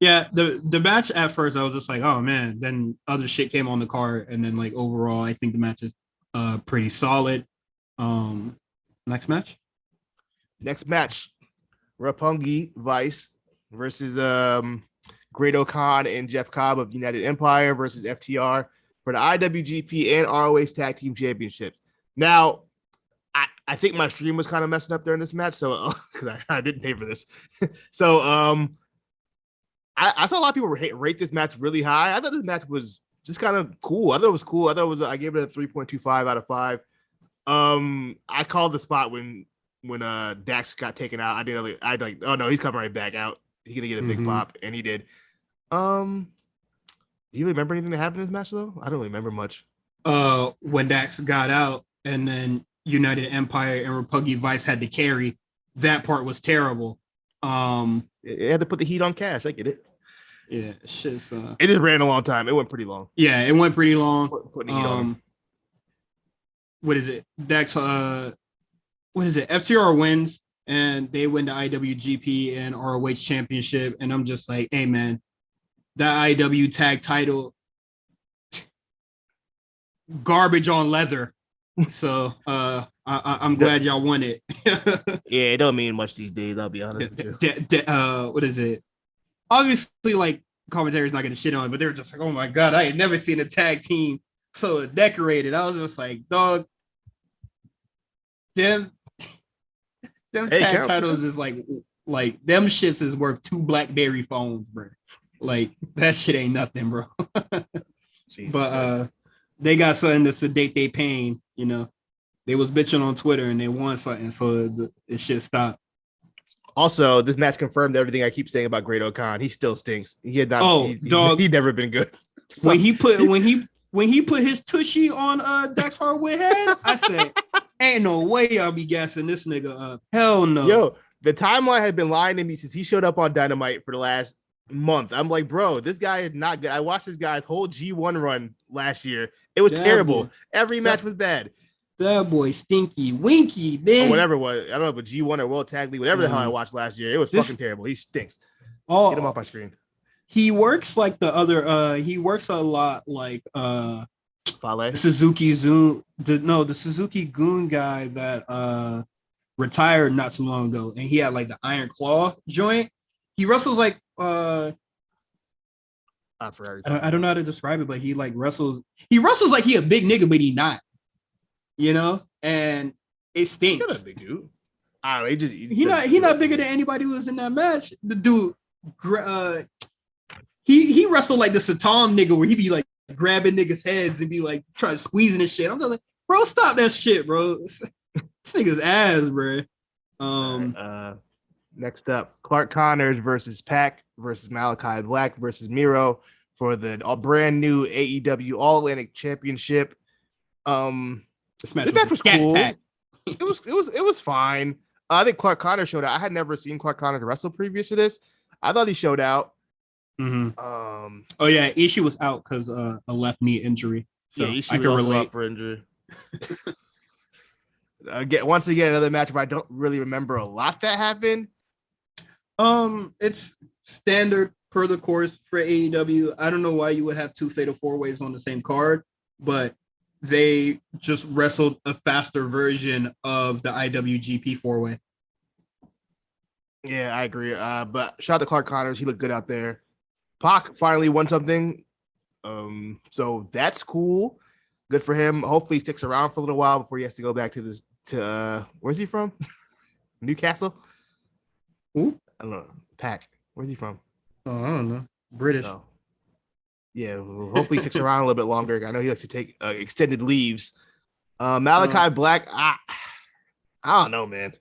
Yeah, the match at first I was just like, oh man. Then other shit came on the card, and then like overall, I think the match is pretty solid. Next match, Roppongi Vice versus Great O'Khan and Jeff Cobb of United Empire versus FTR for the IWGP and ROH Tag Team Championship. Now, I think my stream was kind of messing up during this match, so because I didn't pay for this. So I saw a lot of people rate this match really high. I thought this match was just kind of cool. I thought it was cool. I gave it a 3.25 out of 5. I called the spot when Dax got taken out. I'd like, oh no, he's coming right back out. He's gonna get a big pop, and he did. Do you remember anything that happened in this match though? I don't really remember much. When Dax got out, and then United Empire and Roppongi Vice had to carry. That part was terrible. It had to put the heat on Cash. I get it. Yeah, shit's it just ran a long time. It went pretty long. Yeah, it went pretty long. Putting the heat on. What is it? Dax what is it? FTR wins and they win the IWGP and ROH championship. And I'm just like, hey man, that IW tag title garbage on leather. So I'm glad y'all won it. Yeah, it don't mean much these days. I'll be honest with you. What is it? Obviously, like commentary's not gonna shit on it, but they were just like, oh my god, I had never seen a tag team so decorated. I was just like, dog, them tag titles is like them shits is worth 2 BlackBerry phones, bro. Like that shit ain't nothing, bro. But they got something to sedate their pain, you know. They was bitching on Twitter and they won something, so the shit stopped. Also, this match confirmed everything I keep saying about Great O'Khan. He still stinks. He had not. Dog, he'd never been good. So, when he put his tushy on Dax Harwood head, I said, "Ain't no way I'll be gassing this nigga up. Hell no." Yo, the timeline had been lying to me since he showed up on Dynamite for the last month. I'm like, bro, this guy is not good. I watched this guy's whole G1 run last year. It was terrible. Every match was bad. That boy stinky winky, man. Or whatever it was. I don't know, but G1 or World Tag League, whatever the hell I watched last year. It was fucking terrible. He stinks. Get him off my screen. He works like the other he works a lot like Fale. the Suzuki Goon guy that retired not too long ago, and he had like the Iron Claw joint. He wrestles like I don't know how to describe it, but he wrestles like he a big nigga, but he not. You know, and it stinks. He's not a big dude. I don't know. He not bigger than anybody who was in that match. The dude, he wrestled like the Satam nigga where he be like grabbing niggas' heads and be like trying to squeezing his shit. I'm just like, bro, stop that shit, bro. This nigga's ass, bro. Next up, Clark Connors versus Pac versus Malachi Black versus Miro for the brand new AEW All Atlantic Championship. This match was cool. It was fine. I think Clark Connors showed out. I had never seen Clark Connors wrestle previous to this. I thought he showed out. Mm-hmm. Oh yeah, Ishii was out because a left knee injury. So yeah, Ishii was relate for injury. Once again, another match where I don't really remember a lot that happened. It's standard per the course for AEW. I don't know why you would have 2 fatal 4-ways on the same card, but they just wrestled a faster version of the IWGP 4-way. Yeah, I agree. But shout out to Clark Connors. He looked good out there. Pac finally won something. So that's cool. Good for him. Hopefully he sticks around for a little while before he has to go back to where's he from? Newcastle? Who? I don't know. Pac. Where's he from? Oh, I don't know. British. Oh. Yeah, well, hopefully he sticks around a little bit longer. I know he likes to take extended leaves. Malachi Black, I don't know, man.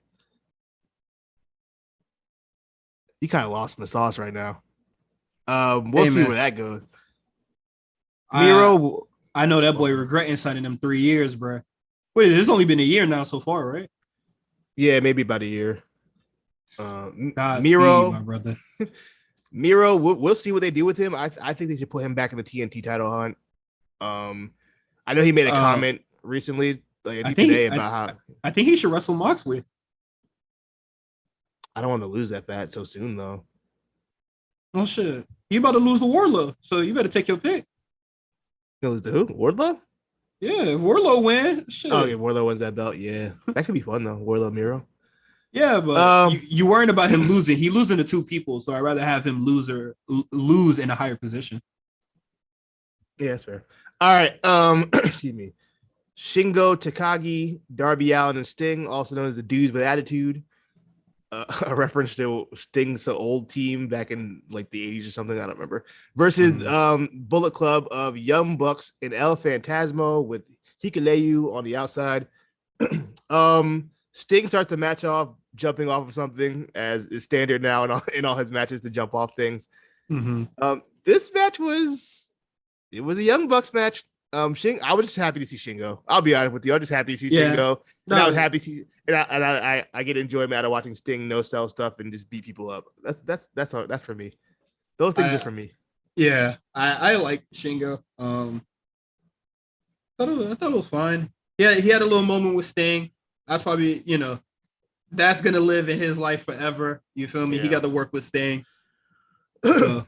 He kind of lost in the sauce right now. We'll see where that goes. Miro, I know that boy regretting signing them 3 years, bro. Wait, it's only been a year now so far, right? Yeah, maybe about a year. Miro, my brother. Miro, we'll see what they do with him. I think they should put him back in the TNT title hunt. I know he made a comment recently, today, about how I think he should wrestle Moxley. I don't want to lose that bad so soon, though. Oh shit! You about to lose the Wardlow, so you better take your pick. You lose to who? Wardlow? Yeah, if Wardlow win. Shit. Oh, yeah, Wardlow wins that belt. Yeah, that could be fun though. Wardlow Miro. Yeah, but you worrying about him losing. He losing to 2 people, so I'd rather have him lose in a higher position. Yeah, that's fair. All right. Excuse me. Shingo Takagi, Darby Allin, and Sting, also known as the Dudes with Attitude. A reference to Sting's old team back in like the 80s or something. I don't remember. Versus Bullet Club of Young Bucks and El Phantasmo with Hikuleu on the outside. Sting starts the match off jumping off of something, as is standard now in all his matches to jump off things. Mm-hmm. This match was a Young Bucks match. I was just happy to see Shingo. I'll be honest with you. I'm just happy to see Shingo. And I was happy to see, and I get enjoyment out of watching Sting no sell stuff and just beat people up. That's for me. Those things are for me. Yeah, I like Shingo. I thought it was fine. Yeah, he had a little moment with Sting. That's probably, that's gonna live in his life forever. You feel me? Yeah. He got to work with Sting. So,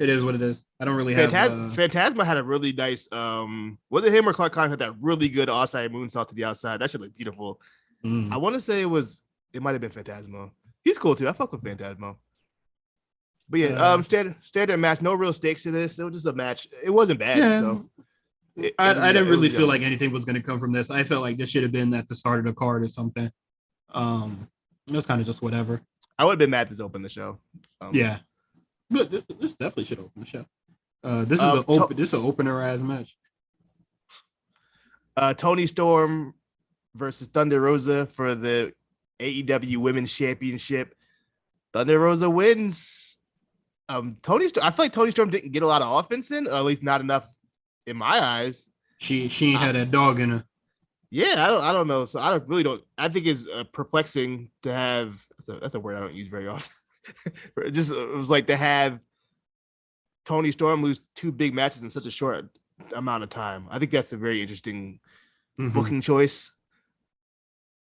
It is what it is. I don't really have. Phantasma had a really nice. Was it him or Clark Khan had that really good offside moonsault to the outside? That should look beautiful. I want to say it might have been Phantasmo. He's cool too. I fuck with Phantasmo. But yeah, standard match. No real stakes to this. It was just a match. It wasn't bad. Yeah. So I didn't really feel like anything was going to come from this. I felt like this should have been at the start of the card or something. It was kind of just whatever. I would have been mad if this opened the show. Yeah, but this definitely should open the show. This is an opener ass match. Tony Storm versus Thunder Rosa for the AEW Women's Championship. Thunder Rosa wins. I feel like Tony Storm didn't get a lot of offense in, or at least not enough in my eyes. She ain't had that dog in her. Yeah, I don't know. So I don't. I think it's perplexing to have. That's a word I don't use very often. It was like to have Tony Storm lose 2 big matches in such a short amount of time. I think that's a very interesting booking choice.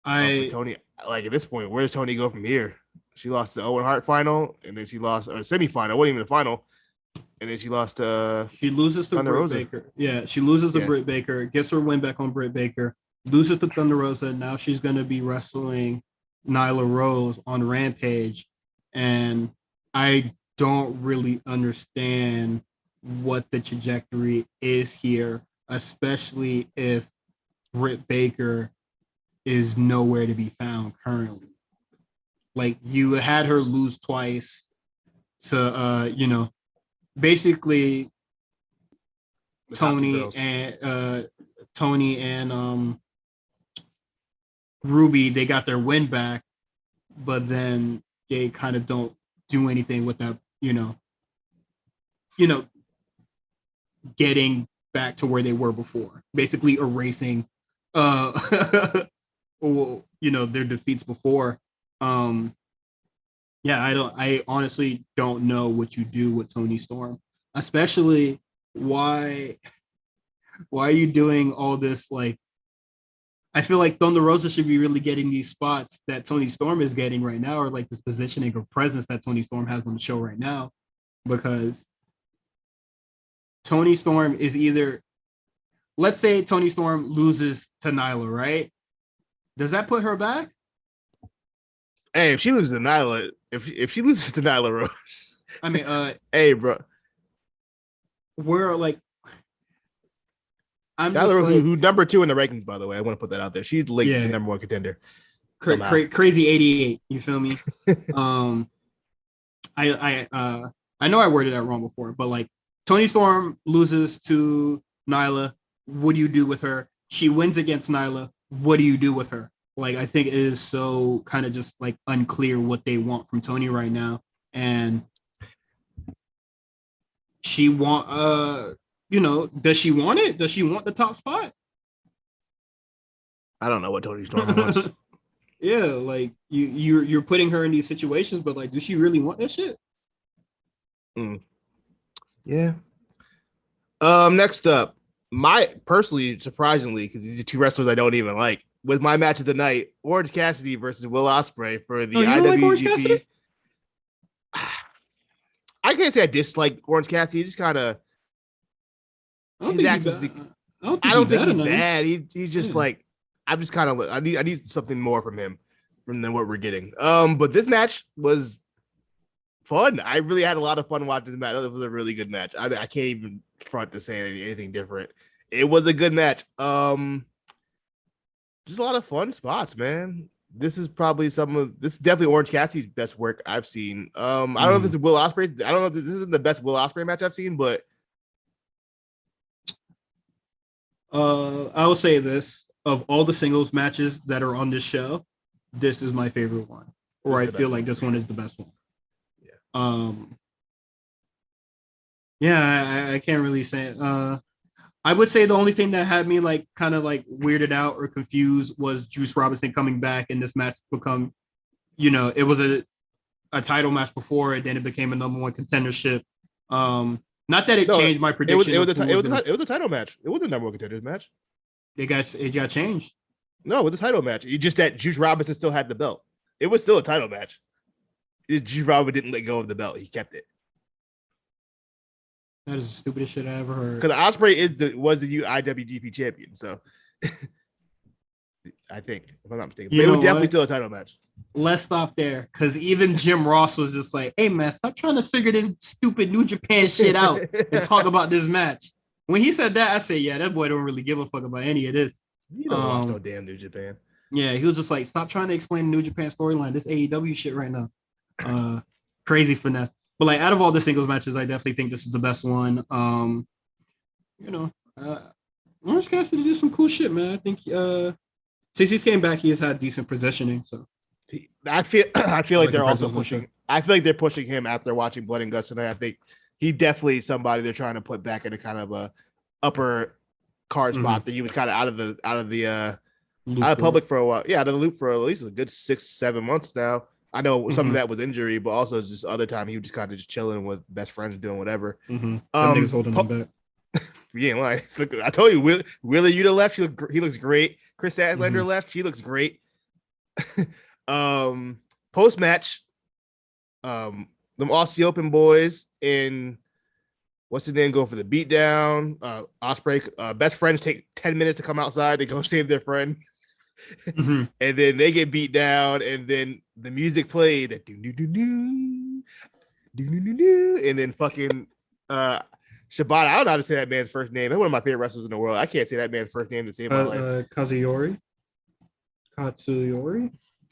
Tony, like at this point, where does Tony go from here? She lost the Owen Hart final, and then she lost a semifinal. It wasn't even the final. And then she lost. She loses to Thunder Britt Rosa. Baker. Yeah, she loses to Britt Baker. Gets her win back on Britt Baker. Loses to Thunder Rosa. Now she's gonna be wrestling Nyla Rose on Rampage, and I don't really understand what the trajectory is here, especially if Britt Baker is nowhere to be found currently. Like, you had her lose twice to basically Tony and Ruby, they got their win back, but then they kind of don't do anything with that, getting back to where they were before, basically erasing their defeats before. I honestly don't know what you do with Tony Storm, especially why are you doing all this? Like, I feel like Thunder Rosa should be really getting these spots that Tony Storm is getting right now, or like this positioning or presence that Tony Storm has on the show right now, because Tony Storm is either, let's say Tony Storm loses to Nyla, right? Does that put her back? Hey, if she loses to Nyla, if she loses to Nyla Rose, I mean, hey, bro, we're like, I'm Nyla Rose, like, who number 2 in the rankings, by the way. I want to put that out there. She's linked to the number 1 contender. Crazy 88. You feel me? I know I worded that wrong before, but like, Tony Storm loses to Nyla. What do you do with her? She wins against Nyla. What do you do with her? Like, I think it is so kind of just like unclear what they want from Tony right now. And she does she want it? Does she want the top spot? I don't know what Tony Storm wants. Yeah, like you're putting her in these situations, but like, does she really want that shit? Yeah. Next up, surprisingly, because these are 2 wrestlers I don't even like, was my match of the night: Orange Cassidy versus Will Ospreay for the IWGP. Like I can't say I dislike Orange Cassidy. Just kind of I don't think he's bad. He's just like, I'm just kind of, I need something more from him than what we're getting. But this match was fun. I really had a lot of fun watching this match. It was a really good match. I can't even front to say anything different. It was a good match. Just a lot of fun spots, man. This is definitely Orange Cassidy's best work I've seen. I don't know if this is Will Ospreay. I don't know if this isn't the best Will Ospreay match I've seen, but I will say this: of all the singles matches that are on this show, this is my favorite one. Or I feel like this one is the best one. Yeah. I can't really say it. I would say the only thing that had me like kind of like weirded out or confused was Juice Robinson coming back in this match become, it was a title match before, and then it became a number 1 contendership. Not that it changed my prediction. It was a title match. It wasn't a number 1 contenders match. It got changed. No, it was a title match. It's just that Juice Robinson still had the belt. It was still a title match. Juice Robinson didn't let go of the belt. He kept it. That is the stupidest shit I ever heard. Because Ospreay was the IWGP champion, so I think, if I'm not mistaken, but it was definitely still a title match. Let's stop there, because even Jim Ross was just like, "Hey man, stop trying to figure this stupid New Japan shit out and talk about this match." When he said that, I said, "Yeah, that boy don't really give a fuck about any of this." You don't watch no damn New Japan. Yeah, he was just like, "Stop trying to explain the New Japan storyline. This AEW shit right now." Crazy finesse. But like, out of all the singles matches, I definitely think this is the best one. Orange Cassidy did some cool shit, man. I think since he's came back, he has had decent positioning. So I feel like they're also pushing. I feel like they're pushing him after watching Blood and Guts tonight. I think he definitely is somebody they're trying to put back in a kind of a upper card spot that he was kind of out of the public for a while. Yeah, out of the loop for at least a good 6-7 months now. I know some of that was injury, but also just other time he was just kind of just chilling with best friends doing whatever. Niggas holding him back. You ain't lying. Look, I told you, Wheeler Yuta left. He looks great. Chris Statlander left. She looks great. Post match, them Aussie Open boys in what's his name go for the beatdown. Ospreay, best friends take 10 minutes to come outside to go save their friend. And then they get beat down, and then the music played, and then fucking Shibata. I don't know how to say that man's first name. That's one of my favorite wrestlers in the world. I can't say that man's first name to save my life. Katsuyori,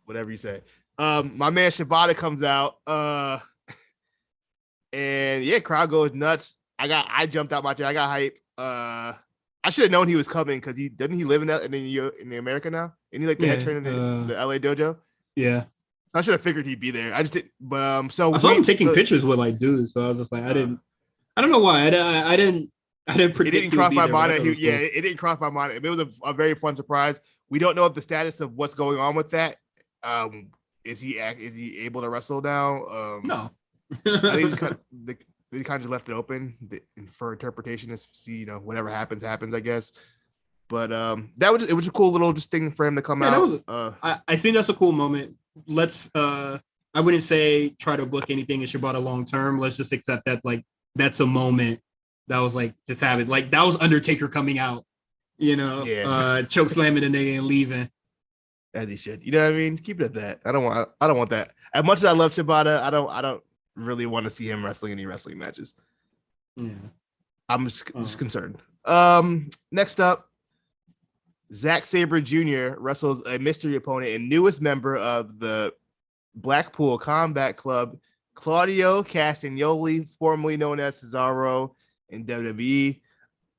whatever you say. My man Shibata comes out, and yeah, crowd goes nuts. I jumped out my chair. I got hype. I should have known he was coming because he live in the America now? And he like the head trainer in the LA dojo. Yeah. So I should have figured he'd be there. I just didn't. But so I saw him taking pictures with like dudes. So I was just like, I don't know why. I didn't predict. It didn't cross my mind. It didn't cross my mind. It was a very fun surprise. We don't know if the status of what's going on with that. Is he able to wrestle now? No. I think they kind of left it open for interpretation to see, whatever happens, I guess. But it was a cool little just thing for him to come out. I think that's a cool moment. Let's I wouldn't say try to book anything in Shibata long term. Let's just accept that like that's a moment that was like just have it. Like that was Undertaker coming out, choke slamming the nigga and leaving. Eddie shit. You know what I mean? Keep it at that. I don't want that. As much as I love Shibata, I don't really want to see him wrestling any wrestling matches. Yeah. I'm just concerned. Next up, Zack Sabre Jr. wrestles a mystery opponent and newest member of the Blackpool Combat Club, Claudio Castagnoli, formerly known as Cesaro in WWE.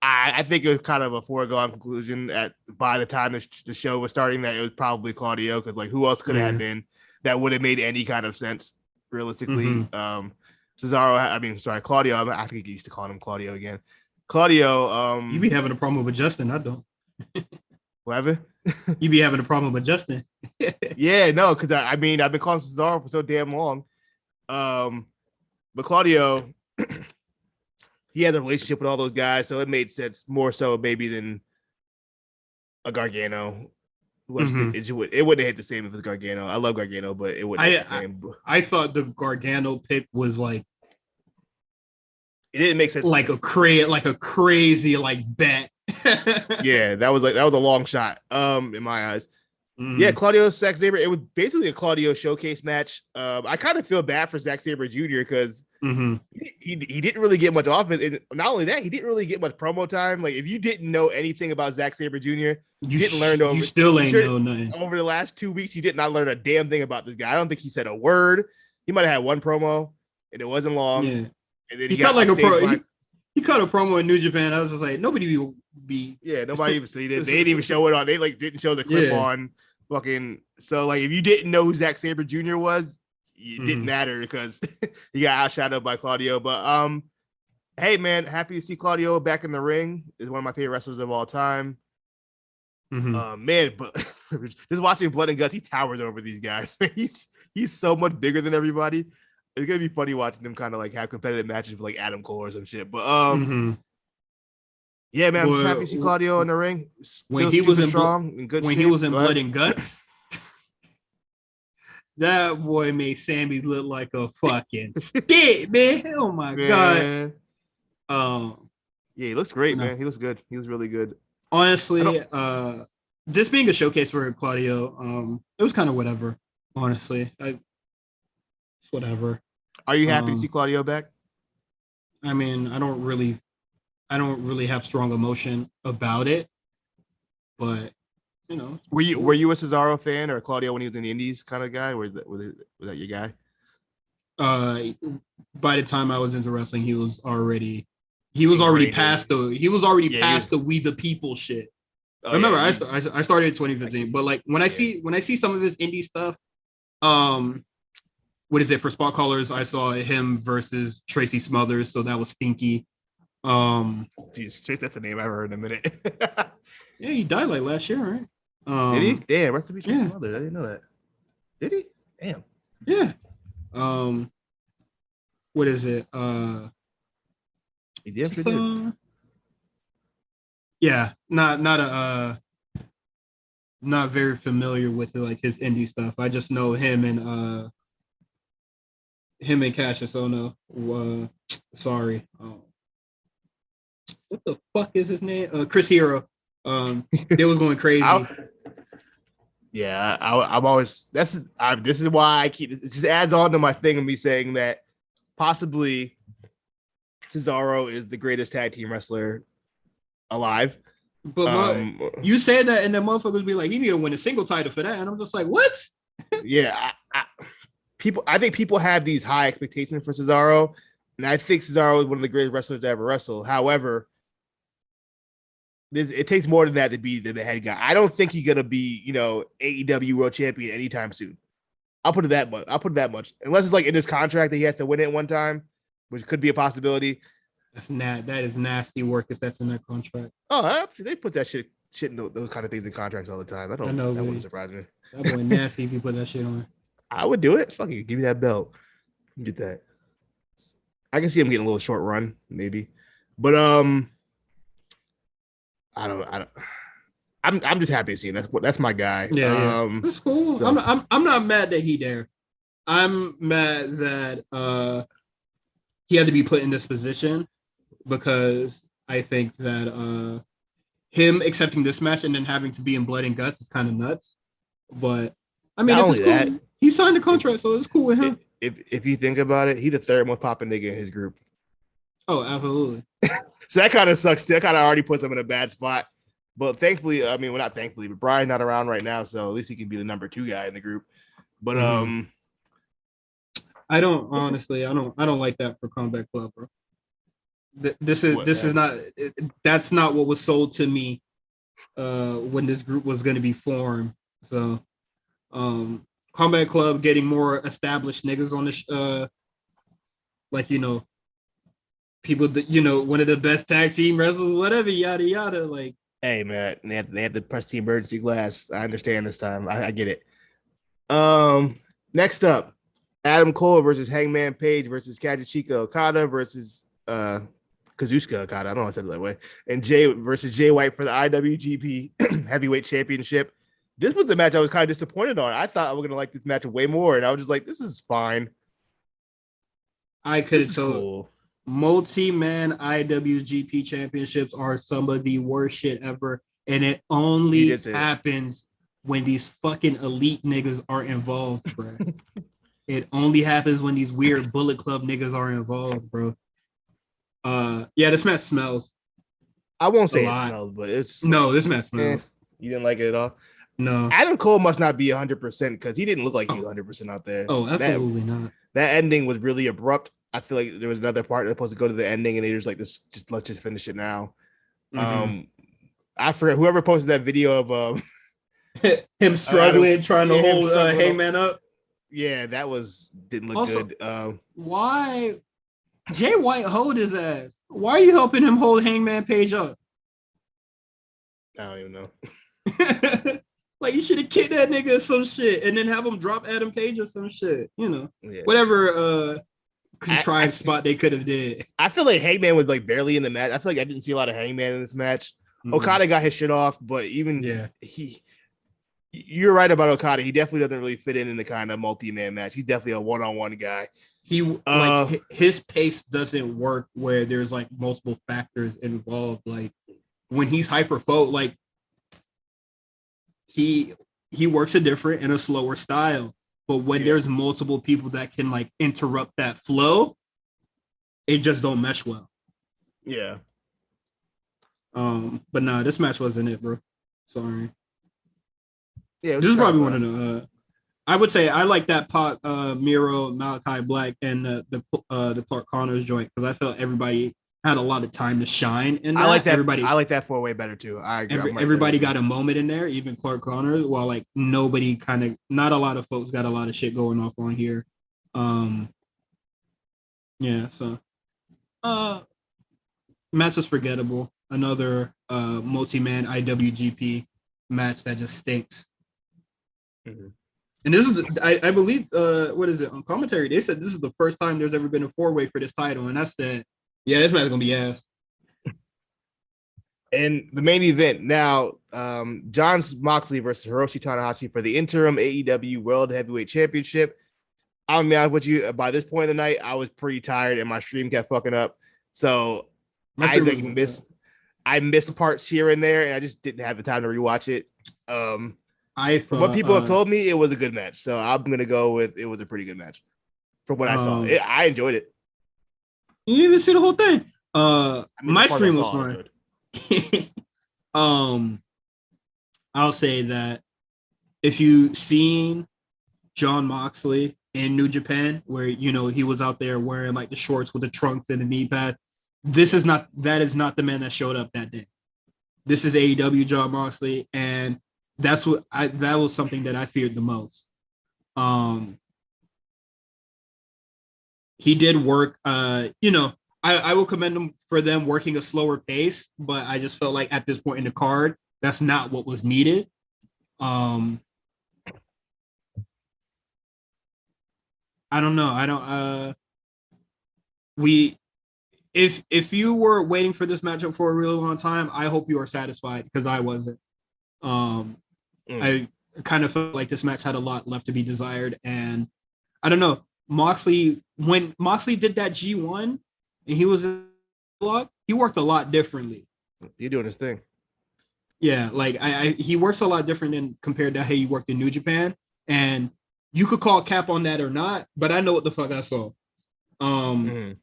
I think it was kind of a foregone conclusion by the time the show was starting that it was probably Claudio, because like who else could it have been that would have made any kind of sense realistically. Claudio. I think he used to call him Claudio again. Claudio. You be having a problem with Justin. I don't. Whatever. You be having a problem with Justin. Yeah, no, because I've been calling Cesaro for so damn long. But Claudio, he had a relationship with all those guys, so it made sense more so maybe than a Gargano. It wouldn't have hit the same if it was Gargano. I love Gargano, but it wouldn't hit the same. I thought the Gargano pick was like it didn't make sense. Like a crazy bet. Yeah, that was a long shot. In my eyes. Yeah, Claudio Zack Sabre. It was basically a Claudio showcase match. I kind of feel bad for Zack Sabre Jr. because he didn't really get much offense. And not only that, he didn't really get much promo time. Like if you didn't know anything about Zack Sabre Jr., you didn't learn over. You still ain't know nothing. Over the last 2 weeks, you did not learn a damn thing about this guy. I don't think he said a word. He might have had one promo, and it wasn't long. Yeah. And then he cut like a pro. He cut a promo in New Japan. I was just like, nobody will be. Yeah, nobody even seen it. They didn't even show it on. They didn't show the clip on. Fucking so if you didn't know who Zack Sabre Jr. was, it didn't matter because he got outshadowed by Claudio. But hey man, happy to see Claudio back in the ring. Is one of my favorite wrestlers of all time. Man, but just watching Blood and Guts, he towers over these guys. He's so much bigger than everybody. It's gonna be funny watching them kind of like have competitive matches with like Adam Cole or some shit. But yeah, man, I'm just happy to see Claudio in the ring. When he was in Blood and Guts, that boy made Sammy look like a fucking stick, man. Oh my god. Yeah, he looks great, No. man. He looks good. He was really good. Honestly, this being a showcase for Claudio, it was kind of whatever. Honestly, it's whatever. Are you happy to see Claudio back? I mean, I don't really have strong emotion about it, but Were you a Cesaro fan or Claudio when he was in the Indies kind of guy? Was that your guy? By the time I was into wrestling, he was already past the We the People shit. Oh, I remember yeah, I started in 2015, but like when I see some of his indie stuff, what is it for Spot Callers? I saw him versus Tracy Smothers, so that was stinky. Jeez, Trace, that's a name I've heard in a minute. Yeah, he died like last year, right? Did he? Damn, rest in peace, Tracy Yeah. Smothers. I didn't know that. Did he? Damn. Yeah. What is it? He damn sure did. Yeah, not very familiar with like his indie stuff. I just know him and Cassius Ohno. Sorry. What the fuck is his name? Chris Hero. They was going crazy. I'm always this is why I keep it just adds on to my thing of me saying that possibly Cesaro is the greatest tag team wrestler alive. But you said that, and the motherfuckers be like, "You need to win a single title for that," and I'm just like, "What?" Yeah, I think people have these high expectations for Cesaro, and I think Cesaro is one of the greatest wrestlers to ever wrestle. However, it takes more than that to be the head guy. I don't think he's gonna be, AEW World Champion anytime soon. I'll put it that much. Unless it's like in his contract that he has to win it one time, which could be a possibility. That is nasty work if that's in their contract. Oh, they put that shit in those kind of things in contracts all the time. That wouldn't surprise me. That boy nasty if you put that shit on. I would do it. Fuck it, give me that belt. Get that. I can see him getting a little short run, maybe, but I don't. I'm just happy to see him. That's my guy. Yeah. That's cool. So. I'm not mad that he there. I'm mad that he had to be put in this position because I think that him accepting this match and then having to be in blood and guts is kind of nuts. But I mean, not only cool. that, he signed a contract, so it's cool with him. If you think about it, he's the third most popular nigga in his group. Oh, absolutely. So that kind of sucks. That kind of already puts him in a bad spot. But thankfully, not thankfully, but Brian's not around right now, so at least he can be the number 2 guy in the group. But I don't like that for Combat Club, bro. That's not what was sold to me when this group was going to be formed. So Combat Club getting more established niggas on the people that one of the best tag team wrestlers, whatever, yada yada. Like, hey man, they had to press the emergency glass. I understand this time. I get it. Next up, Adam Cole versus Hangman Page versus Kazuchika Okada versus Kazuchika Okada. I don't know if I said it that way. And Jay versus Jay White for the IWGP Heavyweight Championship. This was the match I was kind of disappointed on. I thought I was gonna like this match way more, and I was just like, this is fine. I could have told. Cool. Multi-man IWGP championships are some of the worst shit ever, and it only happens when these fucking elite niggas are involved, bro. It only happens when these weird Bullet Club niggas are involved, bro. Yeah, this match smells. I won't say it smells, but it's this match smells. You didn't like it at all? No. Adam Cole must not be 100% because he didn't look like he was 100% out there. Oh, absolutely not. That ending was really abrupt. I feel like there was another part that was supposed to go to the ending, and they just like this. Let's just finish it now. Mm-hmm. I forgot whoever posted that video of him struggling, trying to hold Hangman up. Yeah, that didn't look good. Why Jay White hold his ass? Why are you helping him hold Hangman Page up? I don't even know. Like, you should have kicked that nigga or some shit, and then have him drop Adam Page or some shit. Whatever contrived spot they could have did. I feel like Hangman was like barely in the match. I feel like I didn't see a lot of Hangman in this match. Mm-hmm. Okada got his shit off, but even he You're right about Okada. He definitely doesn't really fit in the kind of multi-man match. He's definitely a one-on-one guy. His pace doesn't work where there's like multiple factors involved. Like when he's hyper focused, like he works a different and a slower style. But when there's multiple people that can like interrupt that flow, it just don't mesh well. Yeah. But nah, this match wasn't it, bro. Sorry. Yeah, this is probably one of the. I would say I like that Pac, Miro, Malachi Black, and the Clark Connors joint because I felt everybody had a lot of time to shine in that. I like that. Everybody, I like that 4-way better too. I agree. Everybody got a moment in there, even Clark Connors, while like nobody not a lot of folks got a lot of shit going off on here. Yeah, so match is forgettable. Another multi-man IWGP match that just stinks. Mm-hmm. And this is, I believe, what is it on commentary? They said this is the first time there's ever been a 4-way for this title, and I said, yeah, this match is gonna be ass. And the main event now, Jon Moxley versus Hiroshi Tanahashi for the interim AEW World Heavyweight Championship. I'll be honest with you, by this point in the night, I was pretty tired and my stream kept fucking up. So I missed parts here and there, and I just didn't have the time to rewatch it. What people have told me, it was a good match. So I'm gonna go with it was a pretty good match. From what I saw, I enjoyed it. You didn't even see the whole thing. My stream was fine. I'll say that if you seen Jon Moxley in New Japan, where he was out there wearing like the shorts with the trunks and the knee pad, that is not the man that showed up that day. This is AEW Jon Moxley, and that was something that I feared the most. He did work, I will commend him for them working a slower pace, but I just felt like at this point in the card, that's not what was needed. I don't know. If you were waiting for this matchup for a really long time, I hope you are satisfied because I wasn't. I kind of felt like this match had a lot left to be desired, and I don't know. When Moxley did that G1 and he was in the vlog, he worked a lot differently. You're doing his thing. Yeah, like he works a lot different than compared to how he worked in New Japan, and you could call cap on that or not, but I know what the fuck I saw. And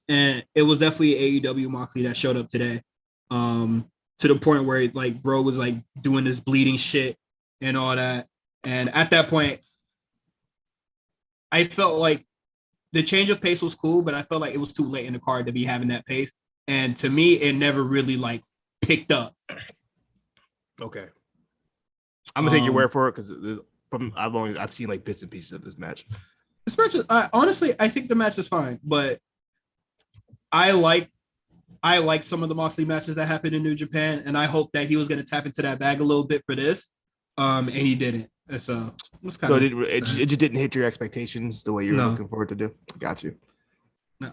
it was definitely AEW Moxley that showed up today. To the point where like bro was like doing this bleeding shit and all that. And at that point, I felt like the change of pace was cool, but I felt like it was too late in the card to be having that pace. And to me, it never really like picked up. Okay. I'm gonna take your word for it because I've seen like bits and pieces of this match. Especially, honestly, I think the match is fine, but I like some of the Moxley matches that happened in New Japan, and I hope that he was going to tap into that bag a little bit for this, and he didn't. So it just didn't hit your expectations the way you were looking for it to do. Got you.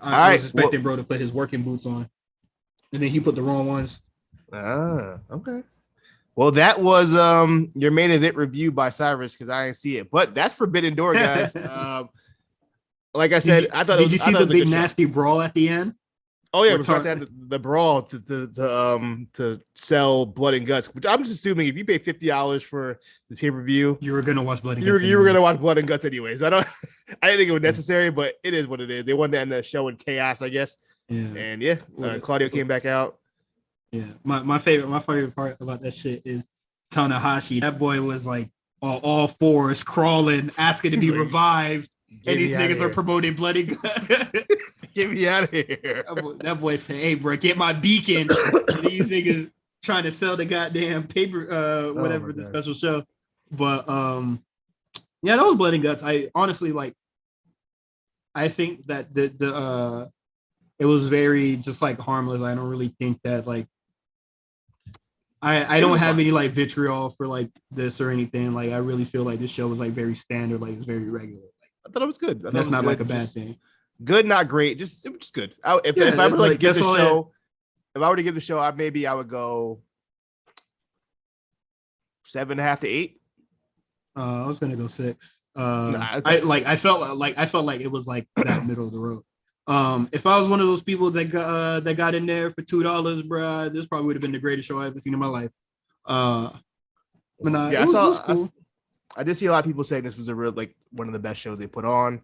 I was expecting bro to put his working boots on, and then he put the wrong ones. Okay. Well, that was your main event review by Cyrus because I didn't see it, but that's Forbidden Door, guys. Like I said, Did you see the big nasty brawl at the end? Oh yeah, we got that the brawl to sell Blood and Guts, which I'm just assuming if you pay $50 for the pay-per-view, you were gonna watch Blood and Guts. You were gonna watch Blood and Guts anyways. I didn't think it was necessary, but it is what it is. They wanted to end the show in chaos, I guess. Yeah. And Claudio came back out. Yeah, my favorite part about that shit is Tanahashi. That boy was like on all fours, crawling, asking to be revived, and these niggas are promoting Blood and Guts. Get me out of here. That boy said, hey, bro, get my beacon. These niggas trying to sell the goddamn paper, the special show. But yeah, that was Blood and Guts. I honestly I think that it was very just like harmless. I don't really think that like I don't have any like vitriol for like this or anything. Like I really feel like this show was like very standard, like it's very regular. I thought it was good. That's not like a bad thing. Good, not great. It was just good. If I were to give the show, if I were to give the show, I would go 7.5 to 8. I was gonna go 6. Nah, I felt like it was like that middle of the road. If I was one of those people that got in there for $2, bro, this probably would have been the greatest show I've ever seen in my life. But nah, yeah, it was cool. I did see a lot of people saying this was a real like one of the best shows they put on.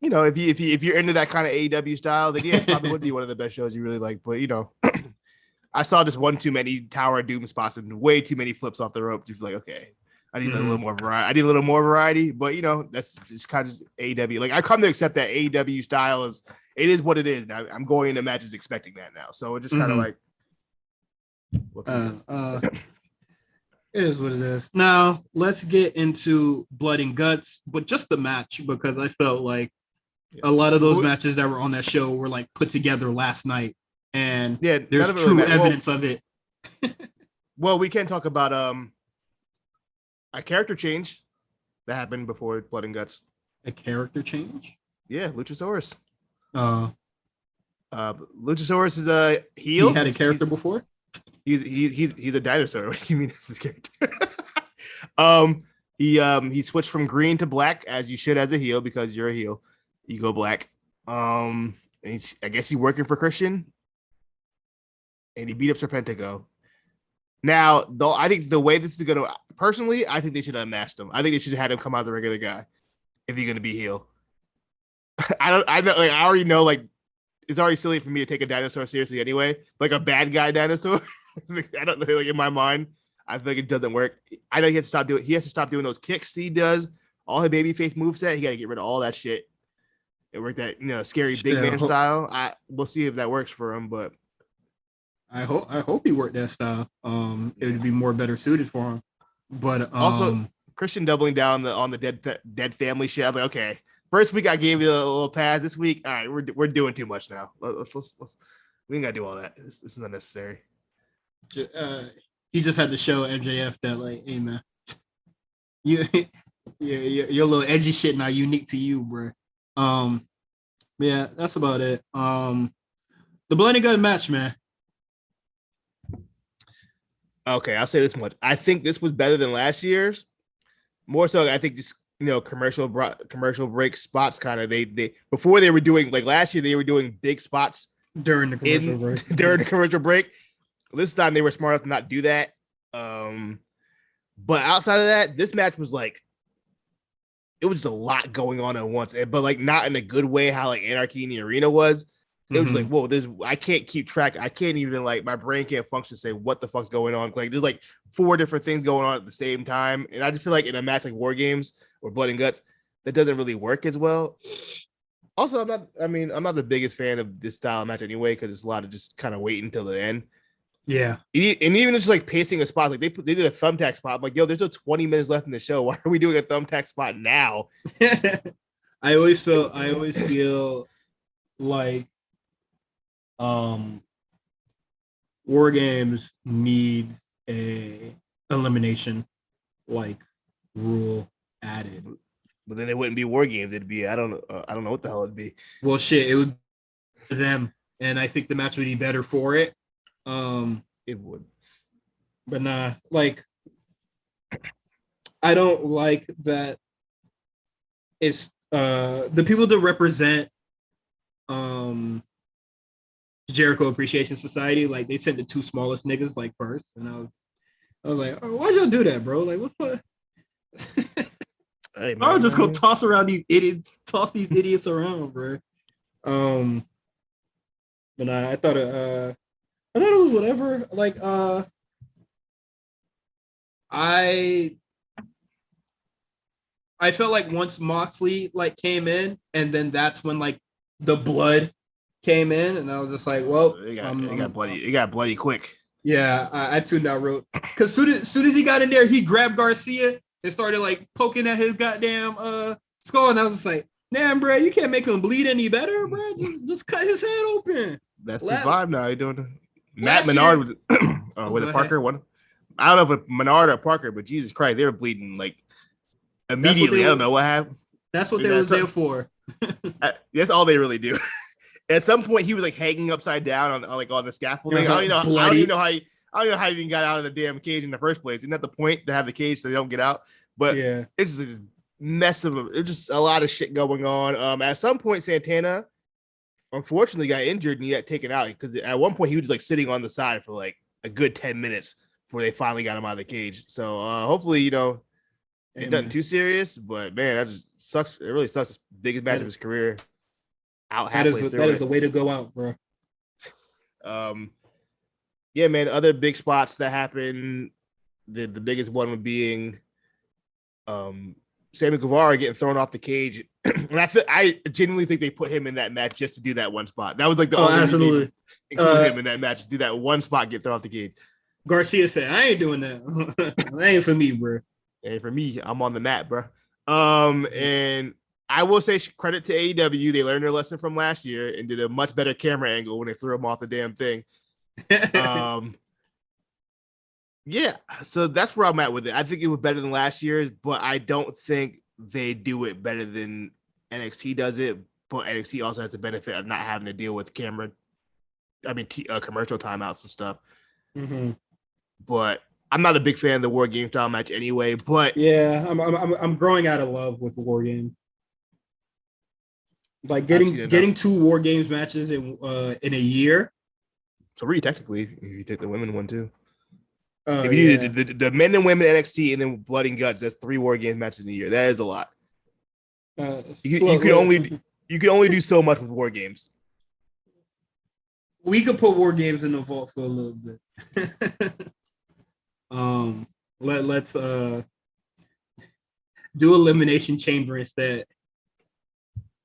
You know, if you're into that kind of AEW style, then yeah, it probably would be one of the best shows you really like. But you know, I saw just one too many Tower of Doom spots and way too many flips off the rope. Just like, okay, I need a little more variety. I need a little more variety. But you know, that's just kind of AEW. Like I come to accept that AEW style is what it is. I'm going into matches expecting that now. So it's just kind of like. It is what it is. Now let's get into Blood and Guts, but just the match because I felt like a lot of those matches that were on that show were like put together last night, and there's true evidence of it. Well, we can talk about a character change that happened before Blood and Guts. A character change? Yeah, Luchasaurus. Luchasaurus is a heel. He had a character before. He's a dinosaur. What do you mean it's his character? He switched from green to black as you should as a heel because you're a heel. You go black. I guess he's working for Christian, and he beat up Serpentico. Now, though, I think the way this is gonna personally, I think they should have unmasked him. I think they should have had him come out as a regular guy if he's gonna be heel. I already know like it's already silly for me to take a dinosaur seriously anyway. Like a bad guy dinosaur. I don't know, like in my mind, I think it doesn't work. I know he has to stop doing those kicks he does, all his babyface moveset. He got to get rid of all that shit. It worked that scary big man style. We'll see if that works for him, but I hope he worked that style. It would be more better suited for him. But also Christian doubling down on the dead family shit. I'm like, okay, first week I gave you a little pass. This week, all right, we're doing too much now. Let's we ain't gotta do all that. This is unnecessary. He just had to show MJF that like, hey man, your little edgy shit now unique to you, bro. Yeah, that's about it. The Blood and Guts match, man. Okay, I'll say this much. I think this was better than last year's. More so, I think just commercial break spots kind of they before they were doing like last year they were doing big spots during the commercial break. During the commercial break. This time they were smart enough to not do that. But outside of that, this match was like it was just a lot going on at once, but like not in a good way. How like Anarchy in the Arena was. It was like, whoa, I can't keep track. I can't even like my brain can't function to say what the fuck's going on. Like there's like 4 different things going on at the same time. And I just feel like in a match like War Games or Blood and Guts, that doesn't really work as well. Also, I'm not the biggest fan of this style of match anyway, because it's a lot of just kind of waiting until the end. Yeah. And even just like pacing a spot, like they did a thumbtack spot. I'm like, yo, there's no 20 minutes left in the show. Why are we doing a thumbtack spot now? I always feel like War Games needs a elimination like rule added. But then it wouldn't be War Games. It'd be I don't know what the hell it'd be. Well, shit, it would be them, and I think the match would be better for it. It would, but nah, like I don't like that. It's the people that represent Jericho Appreciation Society, like they sent the 2 smallest niggas like first, and I was like, oh, why'd y'all do that, bro? Like, what the? Hey, I'll just go toss these idiots around, bro. But I thought it was whatever. Like, I felt like once Moxley like came in, and then that's when like the blood came in, and I was just like, well, it got bloody quick. Yeah, I tuned out road because soon as he got in there, he grabbed Garcia and started like poking at his goddamn skull, and I was just like, damn, bro, you can't make him bleed any better, bro. Just cut his head open. That's the vibe now. You're doing Matt Menard with Parker one. I don't know if it's Menard or Parker, but Jesus Christ, they were bleeding like immediately. I don't know what happened. That's what they was there for. That's all they really do. At some point, he was like hanging upside down on the scaffolding. I don't even know I don't know how you even got out of the damn cage in the first place. Isn't that the point, to have the cage so they don't get out? But Yeah. it's a mess of it's just a lot of shit going on. At some point, Santana unfortunately got injured and he got taken out because at one point he was like sitting on the side for like a good 10 minutes before they finally got him out of the cage. So hopefully, it's nothing too serious, but man, that just sucks. It really sucks. The biggest match of his career out halfway through. That is the way to go out, bro. Yeah, man. Other big spots that happen. The biggest one being Sammy Guevara getting thrown off the cage. And I genuinely think they put him in that match just to do that one spot. That was like the only absolutely include him in that match to do that one spot, get thrown off the cage. Garcia said, "I ain't doing that. That ain't for me, bro. And for me, I'm on the mat, bro." And I will say credit to AEW. They learned their lesson from last year and did a much better camera angle when they threw him off the damn thing. Yeah, so that's where I'm at with it. I think it was better than last year's, but I don't think they do it better than NXT does it. But NXT also has the benefit of not having to deal with commercial timeouts and stuff. Mm-hmm. But I'm not a big fan of the War Game style match anyway. But yeah, I'm growing out of love with the War Game. Like getting 2 War Games matches in a year. 3 technically, if you take the women one too. If you do the men and women NXT and then Blood and Guts, that's 3 War Games matches in a year. That is a lot. You can only do so much with War Games. We could put War Games in the vault for a little bit. Let's do Elimination Chamber instead.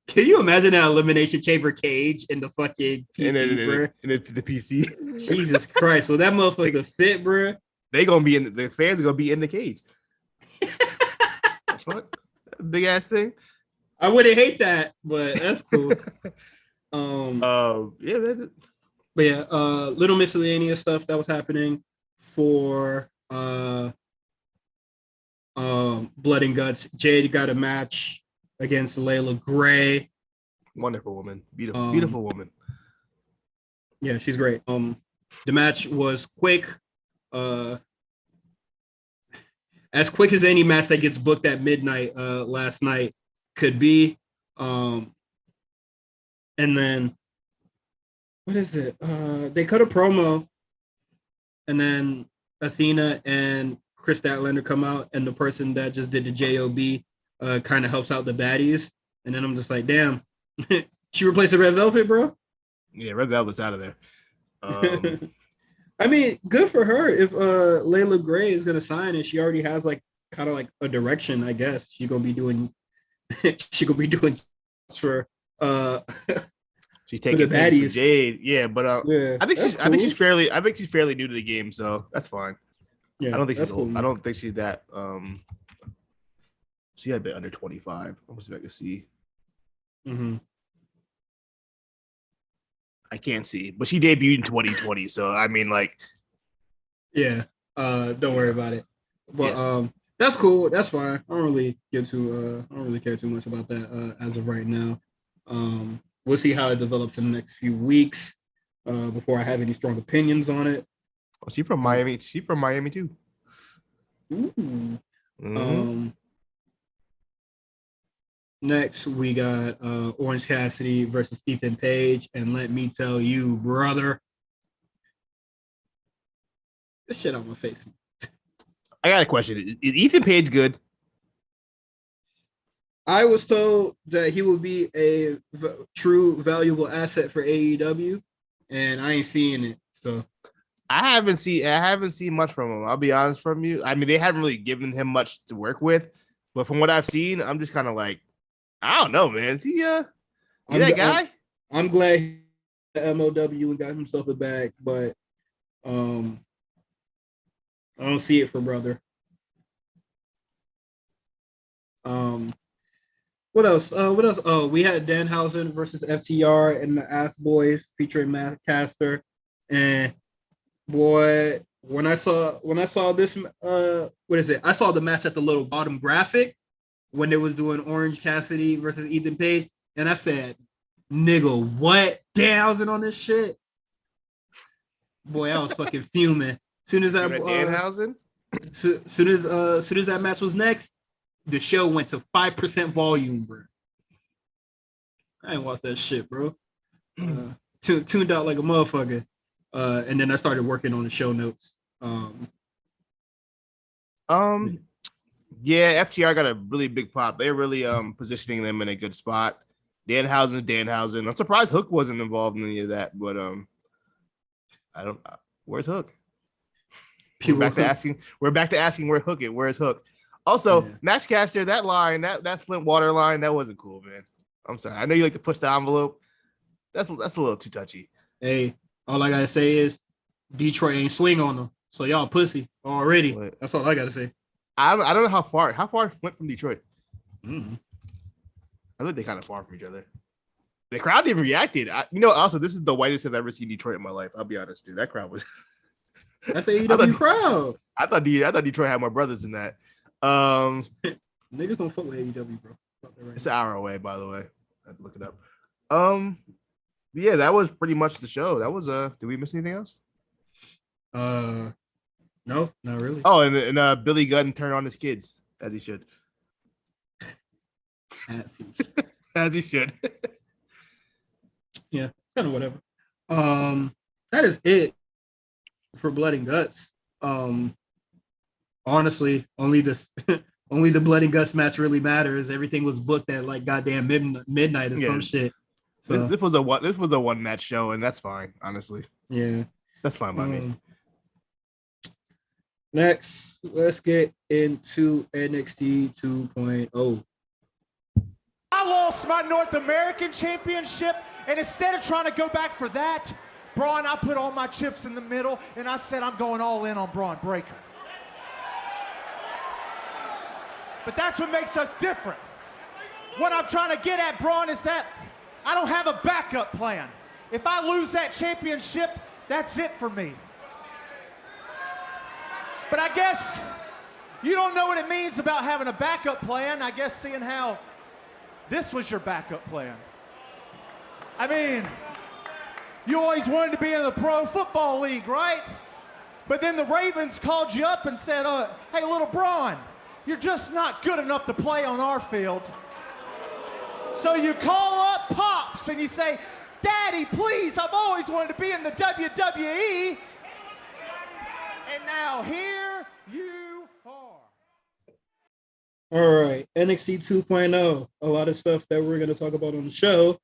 Can you imagine that Elimination Chamber cage in the fucking PC, bro? And it's the PC. Jesus Christ! Will that motherfucker fit, bro? They gonna be in the fans are gonna be in the cage. What big ass thing? I wouldn't hate that, but that's cool. Yeah. But yeah, little miscellaneous stuff that was happening for Blood and Guts. Jade got a match against Layla Gray. Wonderful woman, beautiful woman. Yeah, she's great. The match was quick. As quick as any match that gets booked at midnight last night could be. And then what is it? They cut a promo, and then Athena and Chris Statlander come out, and the person that just did the JOB kind of helps out the baddies. And then I'm just like, damn, she replaced the Red Velvet, bro. Yeah, Red Velvet's out of there. I mean, good for her. If Layla Gray is gonna sign and she already has like kind of like a direction, I guess she's gonna be doing for she's taking the baddies. Jade. Yeah, but yeah, I think she's fairly new to the game, so that's fine. Yeah, I don't think she's old. cool. I don't think she's that she had a bit under 25. I was about to see. Mm-hmm. I can't see, but she debuted in 2020. So I mean, like, yeah. Don't worry about it. But that's cool. That's fine. I don't really care too much about that as of right now. We'll see how it develops in the next few weeks before I have any strong opinions on it. Oh, she's from Miami. She's from Miami too. Ooh. Mm-hmm. Next, we got Orange Cassidy versus Ethan Page. And let me tell you, brother, this shit on my face. I got a question. Is Ethan Page good? I was told that he would be a true valuable asset for AEW, and I ain't seeing it. So I haven't seen much from him. I'll be honest from you. I mean, they haven't really given him much to work with, but from what I've seen, I'm just kind of like, I don't know, man. Is he that guy? I'm glad he MOW and got himself a bag, but I don't see it for brother. What else? Oh, we had Danhausen versus FTR and the Ass Boys featuring Matt Caster. And boy, when I saw this, what is it? I saw the match at the little bottom graphic when they was doing Orange Cassidy versus Ethan Page, and I said, "Nigga, what? Danhausen on this shit?" Boy, I was fucking fuming. Soon as that Danhausen. soon as that match was next, the show went to 5% volume, bro. I ain't watched that shit, bro. Tuned out like a motherfucker. And then I started working on the show notes. Yeah, FTR got a really big pop. They're really positioning them in a good spot. Danhausen. I'm surprised Hook wasn't involved in any of that, but I don't. Where's Hook? We're back to asking where Hook is. Where's Hook? Also, yeah. Max Caster, that line, that Flint water line, that wasn't cool, man. I'm sorry. I know you like to push the envelope. That's a little too touchy. Hey, all I gotta say is Detroit ain't swing on them, so y'all pussy already. What? That's all I gotta say. I don't know how far is Flint from Detroit. Mm-hmm. I think they're kind of far from each other. The crowd even reacted. Also, this is the whitest I've ever seen Detroit in my life. I'll be honest, dude. That crowd was. That's the AEW crowd. I thought Detroit had more brothers than that. Niggas don't fuck with AEW, bro. Right, it's an hour away, by the way. I had to look it up. Yeah, that was pretty much the show. That was did we miss anything else? No, not really. Oh, and Billy Gunn turned on his kids as he should. As he should. Yeah, kind of whatever. That is it for Blood and Guts. Honestly, only the Blood and Guts match really matters. Everything was booked at like goddamn midnight or some shit. So. This was a one match show, and that's fine. Honestly, yeah, that's fine by me. Next, let's get into NXT 2.0. I lost my North American Championship, and instead of trying to go back for that, Braun, I put all my chips in the middle, and I said I'm going all in on Braun Breaker. But that's what makes us different. What I'm trying to get at, Braun, is that I don't have a backup plan. If I lose that championship, that's it for me. But I guess you don't know what it means about having a backup plan. I guess seeing how this was your backup plan. I mean, you always wanted to be in the Pro Football League, right? But then the Ravens called you up and said, hey, little Braun, you're just not good enough to play on our field. So you call up Pops and you say, Daddy, please, I've always wanted to be in the WWE. And now here you are. All right, NXT 2.0. A lot of stuff that we're going to talk about on the show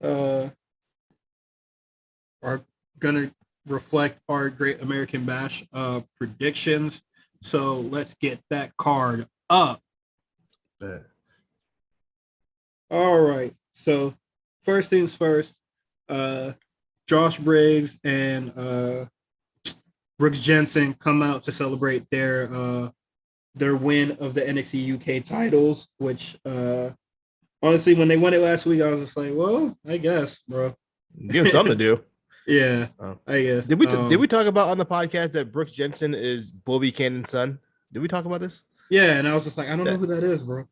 are going to reflect our Great American Bash predictions. So let's get that card up. All right. So first things first, Josh Briggs and Brooks Jensen come out to celebrate their win of the NXT UK titles, which honestly, when they won it last week, I was just like, well, I guess, bro. Give them something to do. Yeah, I guess. Did we talk about on the podcast that Brooks Jensen is Bull Buchanan's son? Did we talk about this? Yeah, and I was just like, I don't know who that is, bro.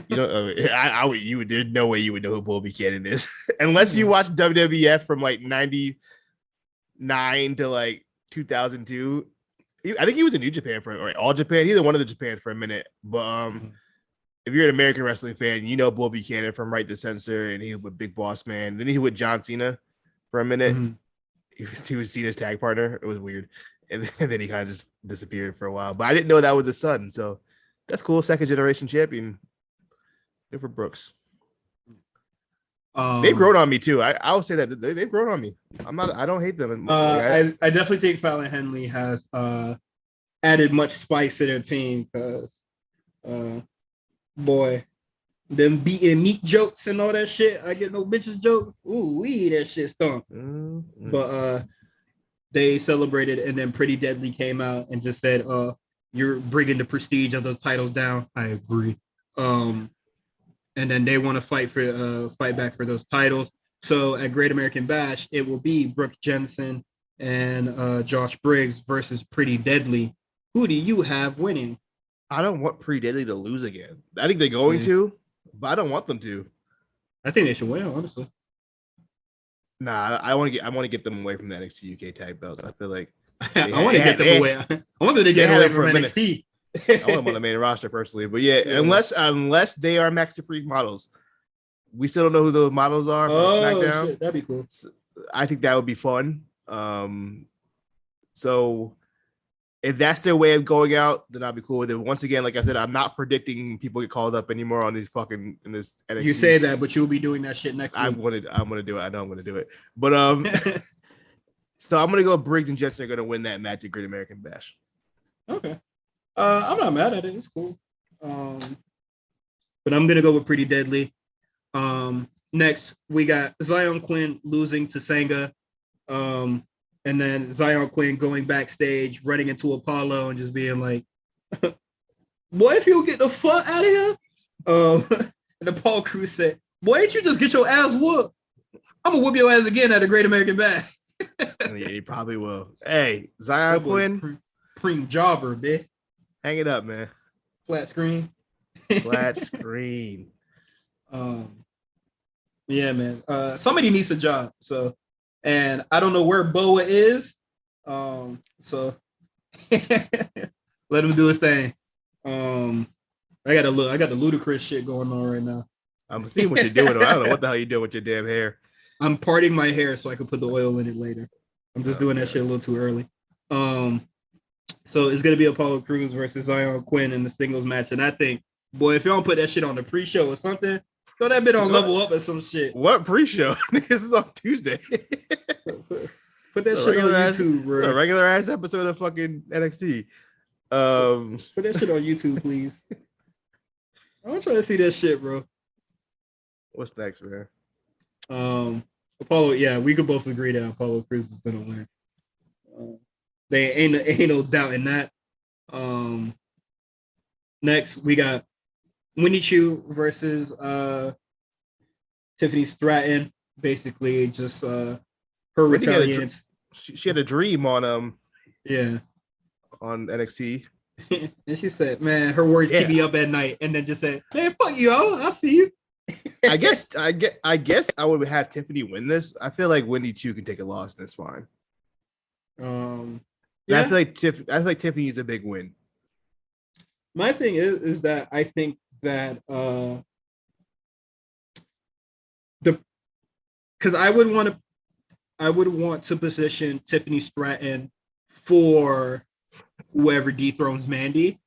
You know, there's no way you would know who Bull Buchanan is unless you watch WWF from like 99 to like 2002. I think he was in New Japan or All Japan. He's in one of the Japan for a minute. But if you're an American wrestling fan, you know Bull Buchanan from Right to Censor, and he was with Big Boss Man. Then he was with John Cena for a minute. Mm-hmm. He was Cena's tag partner. It was weird. And then he kind of just disappeared for a while. But I didn't know that was his son. So that's cool. Second generation champion. Good for Brooks. They've grown on me too. I will say that they've grown on me. I don't hate them. I definitely think Fallon Henley has added much spice to their team because boy, them beating meat jokes and all that shit. I get no bitches jokes. Ooh, that shit stunk. Mm-hmm. But they celebrated, and then Pretty Deadly came out and just said, you're bringing the prestige of those titles down. I agree. And then they want to fight back for those titles. So at Great American Bash, it will be Brooks Jensen and Josh Briggs versus Pretty Deadly. Who do you have winning? I don't want Pretty Deadly to lose again. I think they're going to, but I don't want them to. I think they should win, honestly. Nah, I want to get them away from the NXT UK tag belts. I feel like I want to get them away. I want them to get away from NXT. I want them on the main roster personally, but yeah, unless they are Max Caprice models, we still don't know who those models are. SmackDown. Shit, that'd be cool. I think that would be fun. So if that's their way of going out, then I'll be cool with it. Once again, like I said, I'm not predicting people get called up anymore on these in this NXT. You say that, but you'll be doing that shit next week. I'm gonna do it. I know I'm gonna do it. But so I'm gonna go Briggs and Jensen are gonna win that match at Great American Bash. Okay. I'm not mad at it. It's cool. But I'm gonna go with Pretty Deadly. Next we got Zion Quinn losing to Sanga. And then Zion Quinn going backstage, running into Apollo and just being like, boy, if you'll get the fuck out of here. And Apollo Crews said, boy, ain't you just get your ass whooped? I'm gonna whoop your ass again at the Great American Bash. Yeah, he probably will. Hey, Zion Quinn. Preem jobber, bitch. Hang it up, man. Flat screen. Flat screen. Yeah, man. Somebody needs a job. So, and I don't know where Boa is. So let him do his thing. I got the ludicrous shit going on right now. I'm seeing what you're doing. I don't know what the hell you're doing with your damn hair. I'm parting my hair so I can put the oil in it later. I'm just doing that shit a little too early. So it's gonna be Apollo Crews versus Zion Quinn in the singles match, and I think, boy, if y'all don't put that shit on the pre-show or something, throw that bit on Level Up or some shit. What pre-show? This is on Tuesday. Put that shit on YouTube, bro. A regular ass episode of fucking NXT. Put that shit on YouTube, please. I'm trying to see that shit, bro. What's next, man? Apollo, yeah, we could both agree that Apollo Crews is gonna win. They ain't no doubt in that. Next we got Winnie Chu versus Tiffany Stratton. Basically, just her retaliation. She had a dream on on NXT. And she said, "Man, her worries keep me up at night." And then just said, "Man, fuck you, I'll see you." I guess I would have Tiffany win this. I feel like Wendy Chu can take a loss and it's fine. Yeah. I feel like Tiffany is a big win. My thing is that I think that because I would want to position Tiffany Stratton for whoever dethrones Mandy,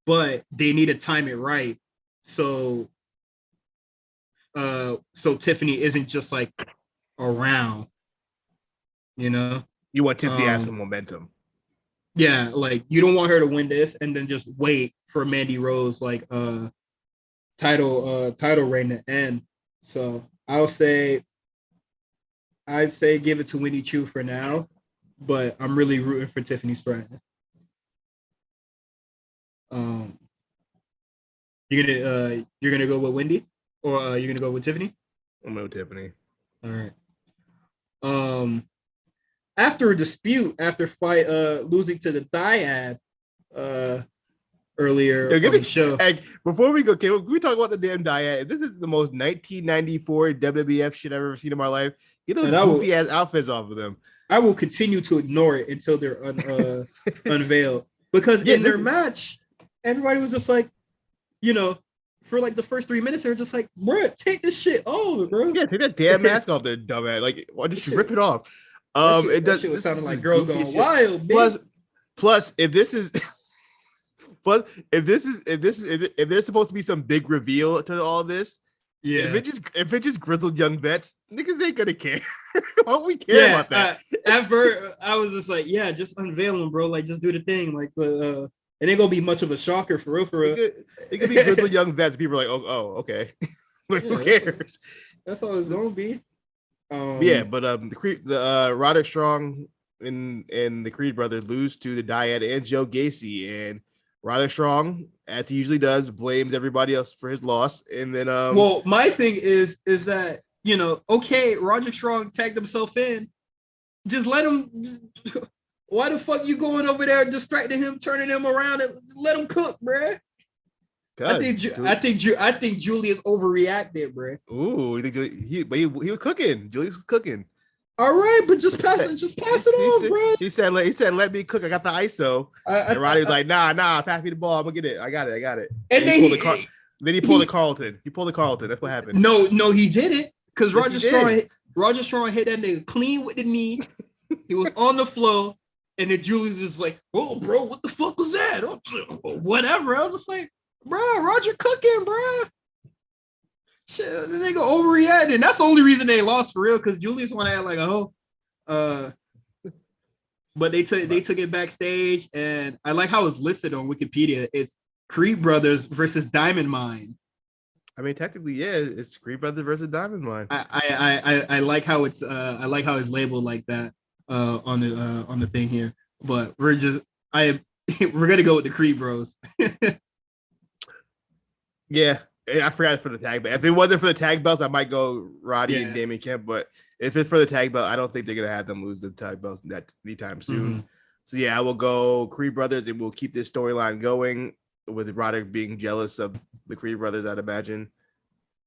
but they need to time it right. So Tiffany isn't just like around, you know. You want Tiffany to have some momentum. Yeah, like you don't want her to win this and then just wait for Mandy Rose like title reign to end. So I'd say give it to Winnie Chu for now, but I'm really rooting for Tiffany Stratton. You're gonna go with Wendy, or you're gonna go with Tiffany? I'm going with Tiffany. All right. After a dispute, after fight losing to the Dyad earlier on the show. Hey, before we go, can we talk about the damn Dyad? This is the most 1994 WWF shit I've ever seen in my life. Get those goofy ass outfits off of them. I will continue to ignore it until they're unveiled. Because in their match, everybody was just like, you know, for like the first 3 minutes, they were just like, bro, take this shit off, bro. Yeah, take that damn mask off there, dumbass. Like, why did you rip it off? That shit was sounding like girl going wild. Plus, if there's supposed to be some big reveal to all this, yeah. If it's just grizzled young vets, niggas ain't gonna care. Why don't we care about that? At first, I was just like, yeah, just unveil them, bro. Like, just do the thing. Like, it ain't gonna be much of a shocker for real. It could be grizzled young vets. People are like, oh, okay. Like, who cares? That's all it's gonna be. But the Roderick Strong and the Creed brothers lose to the Dyad and Joe Gacy, and Roderick Strong, as he usually does, blames everybody else for his loss. And then well, my thing is that, you know, okay, Roderick Strong tagged himself in. Just let him. Why the fuck you going over there distracting him, turning him around, and let him cook, bruh? I think Julius overreacted, bruh. Ooh, he was cooking. Julius was cooking. All right, but just pass it off, bro. He said, let me cook. I got the ISO. And Roddy was like, nah, pass me the ball. I'm gonna get it. I got it. And then he pulled the Carlton. He pulled the Carlton. That's what happened. No, he didn't. Because Yes, Roger Strong hit that nigga clean with the knee. He was on the floor, and then Julius was like, "Oh, bro, what the fuck was that?" Whatever. I was just like, "Bro, Roger cooking, bro." Shit, the nigga overreacted. That's the only reason they lost for real. Because Julius want to act like a hoe. But they took it backstage, and I like how it's listed on Wikipedia. It's Creed Brothers versus Diamond Mine. I mean, technically, yeah, it's Creed Brothers versus Diamond Mine. I like how it's labeled like that on the thing here. But we're gonna go with the Creed Bros. Yeah, I forgot for the tag belt. If it wasn't for the tag belts, I might go Roddy and Damian Kemp. But if it's for the tag belt, I don't think they're gonna have them lose the tag belts that anytime soon. Mm-hmm. So yeah, I will go Creed Brothers, and we'll keep this storyline going with Roderick being jealous of the Creed Brothers, I'd imagine,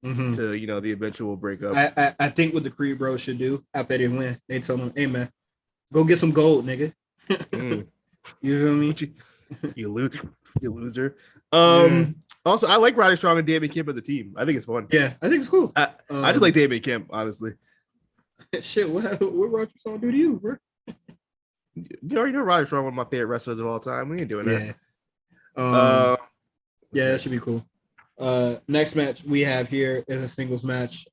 Mm-hmm. to the eventual breakup. I think what the Creed Bros should do after they win, they told them, "Hey man, go get some gold, nigga." You feel me? You loser. Also, I like Roderick Strong and Damian Kemp as a team. I think it's fun. Yeah, I think it's cool. I just like Damian Kemp, honestly. Shit, what Roger Strong do to you, bro? You already know Roderick Strong, one of my favorite wrestlers of all time. We ain't doing that. Yeah, that should be cool. Next match we have here is a singles match.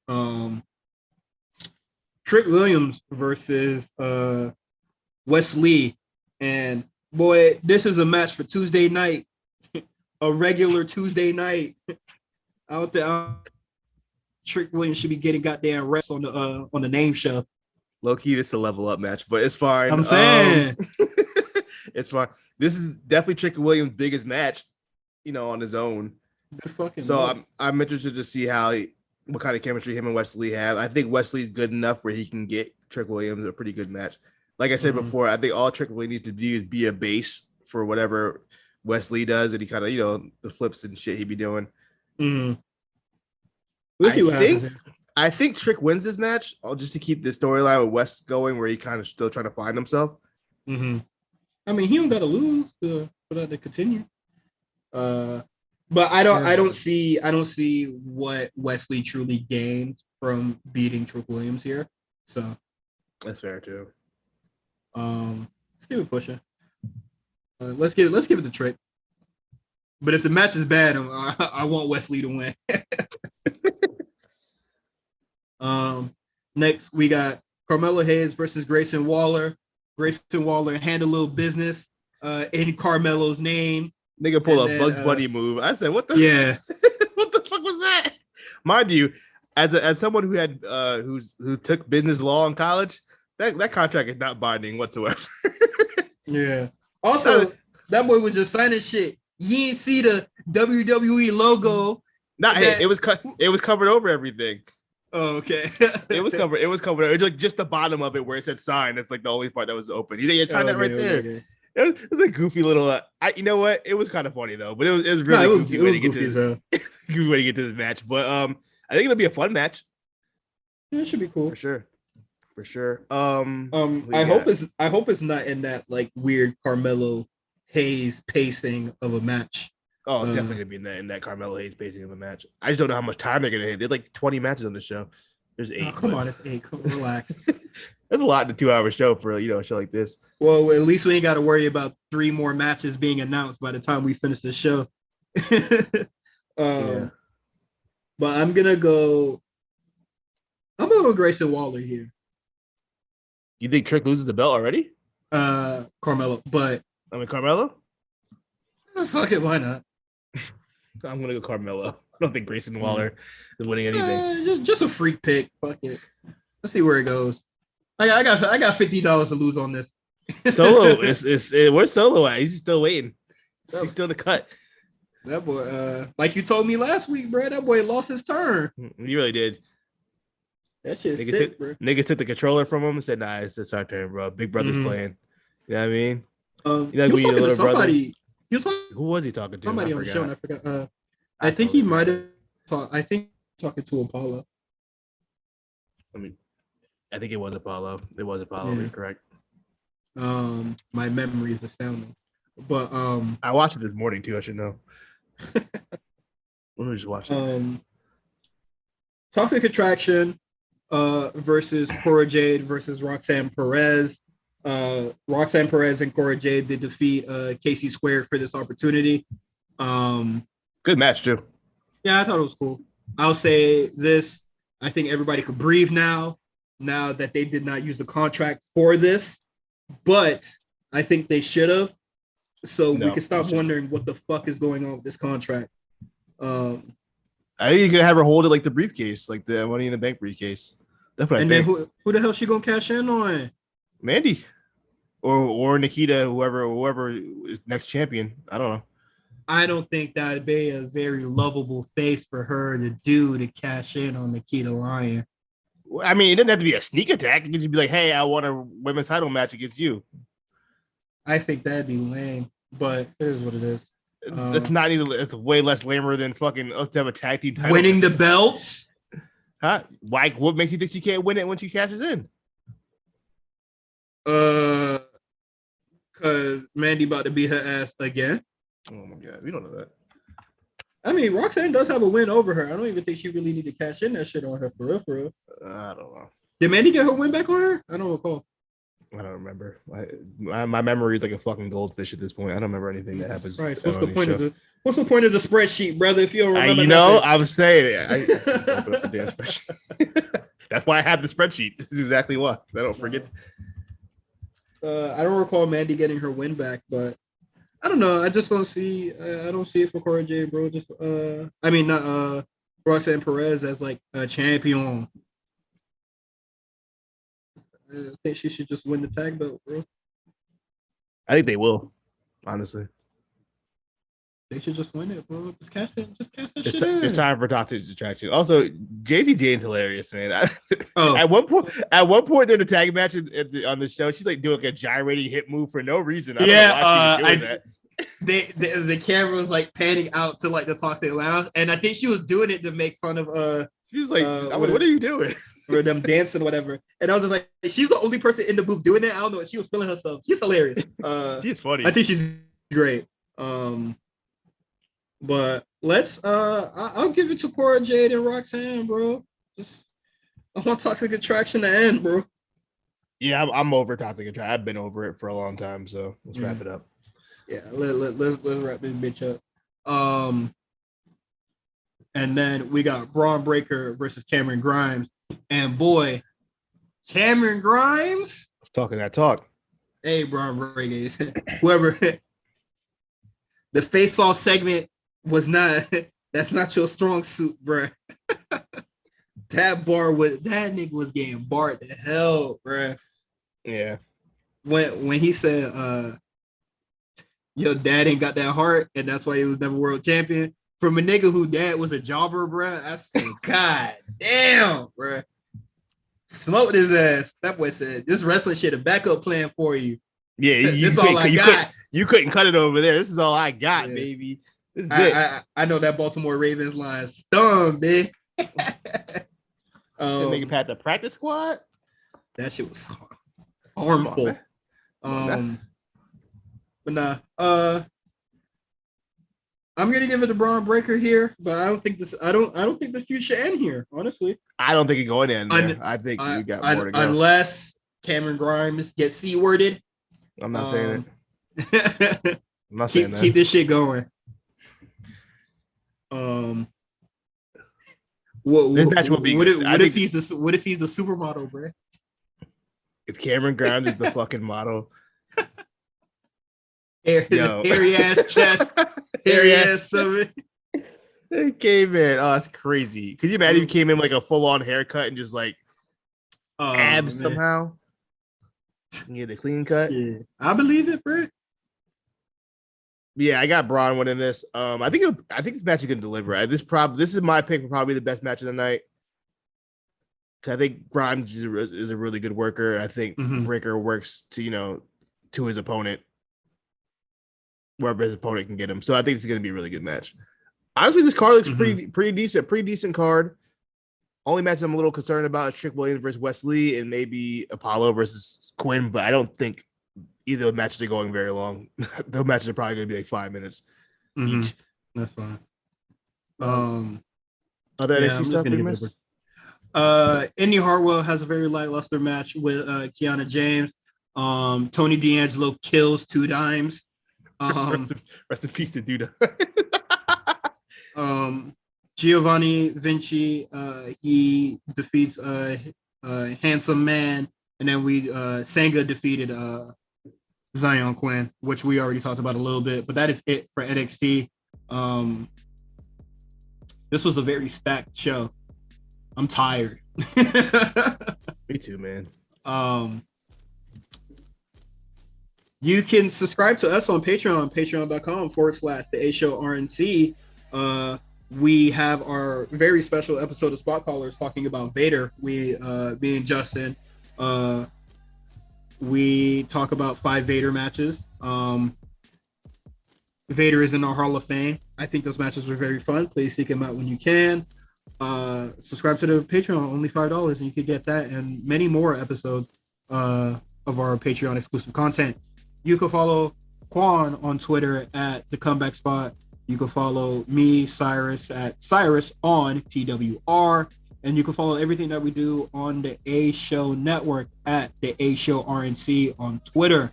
Trick Williams versus Wes Lee. And boy, this is a match for Tuesday night. A regular Tuesday night. Out there. Trick Williams should be getting goddamn rest on the name show. Low key, this is a level up match, but it's fine. I'm saying it's fine. This is definitely Trick Williams' biggest match, on his own. So I'm interested to see what kind of chemistry him and Wesley have. I think Wesley's good enough where he can get Trick Williams a pretty good match. Like I said before, I think all Trick Williams needs to do is be a base for whatever Wesley does, and he kind of the flips and shit he be doing. Mm-hmm. We'll see what happens here. I think Trick wins this match, just to keep the storyline with West going, where he kind of still trying to find himself. Mm-hmm. I mean, he don't got to lose for that to continue. But I don't see what Wesley truly gained from beating Trick Williams here. So that's fair too. Let's give it Pusha. Let's give it to Trick. But if the match is bad, I want Wesley to win. Next we got Carmelo Hayes versus Grayson Waller. Grayson Waller handled a little business in Carmelo's name. Nigga pull a Bugs Bunny move. I said, what the what the fuck was that? Mind you, as someone who had who took business law in college, that contract is not binding whatsoever. Yeah. Also, that boy was just signing shit. You ain't see the WWE logo. It was covered over everything. Oh, okay. It was covered. It was like just the bottom of it where it said sign. That's like the only part that was open. You signed that right there. Okay. It was a goofy little. You know what? It was kind of funny though, but it was really goofy when you get to this match. But I think it'll be a fun match. Yeah, it should be cool for sure. I hope it's not in that like weird Carmelo Hayes pacing of a match. Oh, definitely gonna be in that Carmelo Hayes pacing of a match. I just don't know how much time they're gonna hit. There's like 20 matches on the show. There's 8. Oh, come on, it's 8. Come on, relax. That's a lot in a 2-hour show for a show like this. Well, at least we ain't got to worry about 3 more matches being announced by the time we finish the show. But I'm gonna go Grayson Waller here. You think Trick loses the belt already? Carmelo, but Carmelo? Fuck it, why not? I'm gonna go Carmelo. I don't think Grayson Waller is winning anything. Just a freak pick. Fuck it. Let's see where it goes. I got $50 to lose on this. Solo where's Solo at? He's still waiting. He's still the cut. That boy, like you told me last week, bro. That boy lost his turn. He really did. That shit's sick, bro. Niggas took the controller from him and said, "Nah, it's our turn, bro. Big brother's playing." You know what I mean? Who was he talking to? Somebody on the show, and I forgot. I think he might have talking to Apollo. I think it was Apollo. It was Apollo. Yeah. You're correct. My memory is astounding. But I watched it this morning too. I should know. Let me just watch it. Toxic Attraction versus Cora Jade versus Roxanne Perez. Roxanne Perez and Cora Jade did defeat Casey Squared for this opportunity. Good match too. Yeah, I thought it was cool. I'll say this. I think everybody could breathe now that they did not use the contract for this. But I think they should have. So we can stop wondering what the fuck is going on with this contract. I think you could have her hold it like the briefcase, like the Money in the Bank briefcase. That's what I think. Then who the hell she gonna cash in on? Mandy, or Nikita, whoever is next champion. I don't know. I don't think that'd be a very lovable face for her to do to cash in on Nikita Lyon. I mean, it didn't have to be a sneak attack. It could just be like, "Hey, I want a women's title match against you." I think that'd be lame, but it is what it is. It's not even. It's way less lamer than fucking us to have a tag team title. Winning the belts. Huh? Why? What makes you think she can't win it when she cashes in? Because Mandy about to beat her ass again. Oh my god, we don't know that. I mean, Roxanne does have a win over her. I don't even think she really need to cash in that shit on her for real. I don't know. Did Mandy get her win back on her? I don't recall. I don't remember. My memory is like a fucking goldfish at this point. I don't remember anything that happens. Right. What's the point of the spreadsheet, brother? If you don't remember, I was saying it. I open up the damn spreadsheet. That's why I have the spreadsheet. This is exactly why. I don't forget. I don't recall Mandy getting her win back, but I don't know. I just don't see. I don't see it for Cora Jade, bro. Just I mean, not Roxanne Perez as like a champion. I think she should just win the tag belt, bro. I think they will. Honestly, they should just win it, bro. Just cast that shit in. It's time for Toxic Attraction. Also, JC Jane's hilarious, man. At one point during the tag match on the show, she's like doing like a gyrating hip move for no reason. I don't know why she was doing that. The camera was like panning out to like the Toxic Lounge, and I think she was doing it to make fun of She was like, "What are you doing?" For them dancing, whatever. And I was just like, she's the only person in the booth doing it. I don't know. She was feeling herself. She's hilarious. She's funny. I think she's great. But let's I'll give it to Cora Jade and Roxanne, bro. I want Toxic Attraction to end, bro. Yeah, I'm over Toxic Attraction. I've been over it for a long time, so let's wrap it up. Yeah, let's wrap this bitch up. And then we got Braun Breaker versus Cameron Grimes. And boy, Cameron Grimes talking that talk. Hey, Braun Breaker, whoever the face-off segment was not. That's not your strong suit, bro. That nigga was getting barred to hell, bro. Yeah. When he said, "Your dad ain't got that heart, and that's why he was never world champion." From a nigga who dad was a jobber, bro. I said, God damn, bro. Smoked his ass. That boy said, "This wrestling shit a backup plan for you." Yeah, this is all I got. You couldn't cut it over there. This is all I got, baby. I know that Baltimore Ravens line stung, man. Nigga pat the practice squad. That shit was harmful. But nah. I'm gonna give it to Braun Breaker here, but I don't think the feud should end here. Honestly, I don't think it's going to end there. I think you got more to go. Unless Cameron Grimes gets C-worded. I'm not saying it. I'm not saying that. Keep this shit going. This match will be. What if he's the supermodel, bro? If Cameron Grimes is the fucking model. Hairy ass chest, hairy ass stomach. It came in. Oh, that's crazy. Could you imagine if he came in like a full-on haircut and just like abs somehow? Get a clean cut. Yeah. I believe it, bro. Yeah, I got Braun winning this. I think this match is gonna deliver. This is my pick for probably the best match of the night. I think Grimes is a really good worker. I think Breaker works to his opponent. Wherever his opponent can get him. So I think it's going to be a really good match. Honestly, this card looks pretty decent card. Only match I'm a little concerned about is Trick Williams versus Wesley and maybe Apollo versus Quinn, but I don't think either of the matches are going very long. Those matches are probably going to be like 5 minutes each. That's fine. Other Yeah, NXT I'm just stuff gonna we give it missed? Indy Hartwell has a very lackluster match with Kiana James. Tony D'Angelo kills 2 dimes. Rest in peace to Duda. Giovanni Vinci, he defeats Handsome Man, and then Sanga defeated Zion Clan, which we already talked about a little bit, but that is it for NXT. This was a very stacked show. I'm tired. Me too, man. You can subscribe to us on Patreon, patreon.com/The A Show RNC. We have our very special episode of Spot Callers talking about Vader. Me and Justin, we talk about 5 Vader matches. Vader is in our Hall of Fame. I think those matches were very fun. Please seek them out when you can. Subscribe to the Patreon, only $5, and you could get that and many more episodes of our Patreon exclusive content. You can follow Quan on Twitter at The Comeback Spot. You can follow me, Cyrus, at Cyrus on TWR. And you can follow everything that we do on the A Show Network at the A Show RNC on Twitter.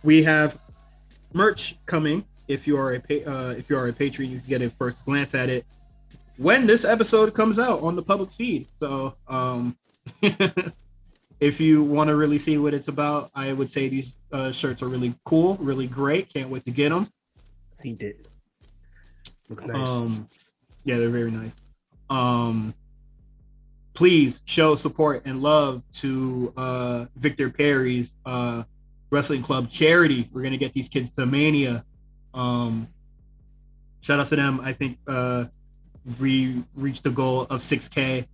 We have merch coming. If you are a patron, you can get a first glance at it when this episode comes out on the public feed. So if you want to really see what it's about, I would say these shirts are really cool, really great. Can't wait to get them. He did. Look nice. Yeah, they're very nice. Please show support and love to Victor Perry's Wrestling Club charity. We're gonna get these kids to Mania. Shout out to them. I think we reached the goal of 6K.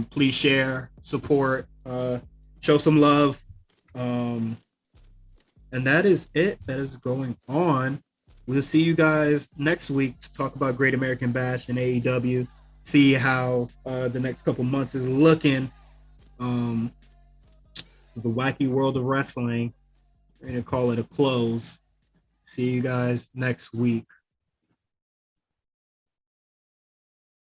Please share, support, show some love. And that is it. That is going on. We'll see you guys next week to talk about Great American Bash and AEW. See how the next couple months is looking. The wacky world of wrestling. We're going to call it a close. See you guys next week.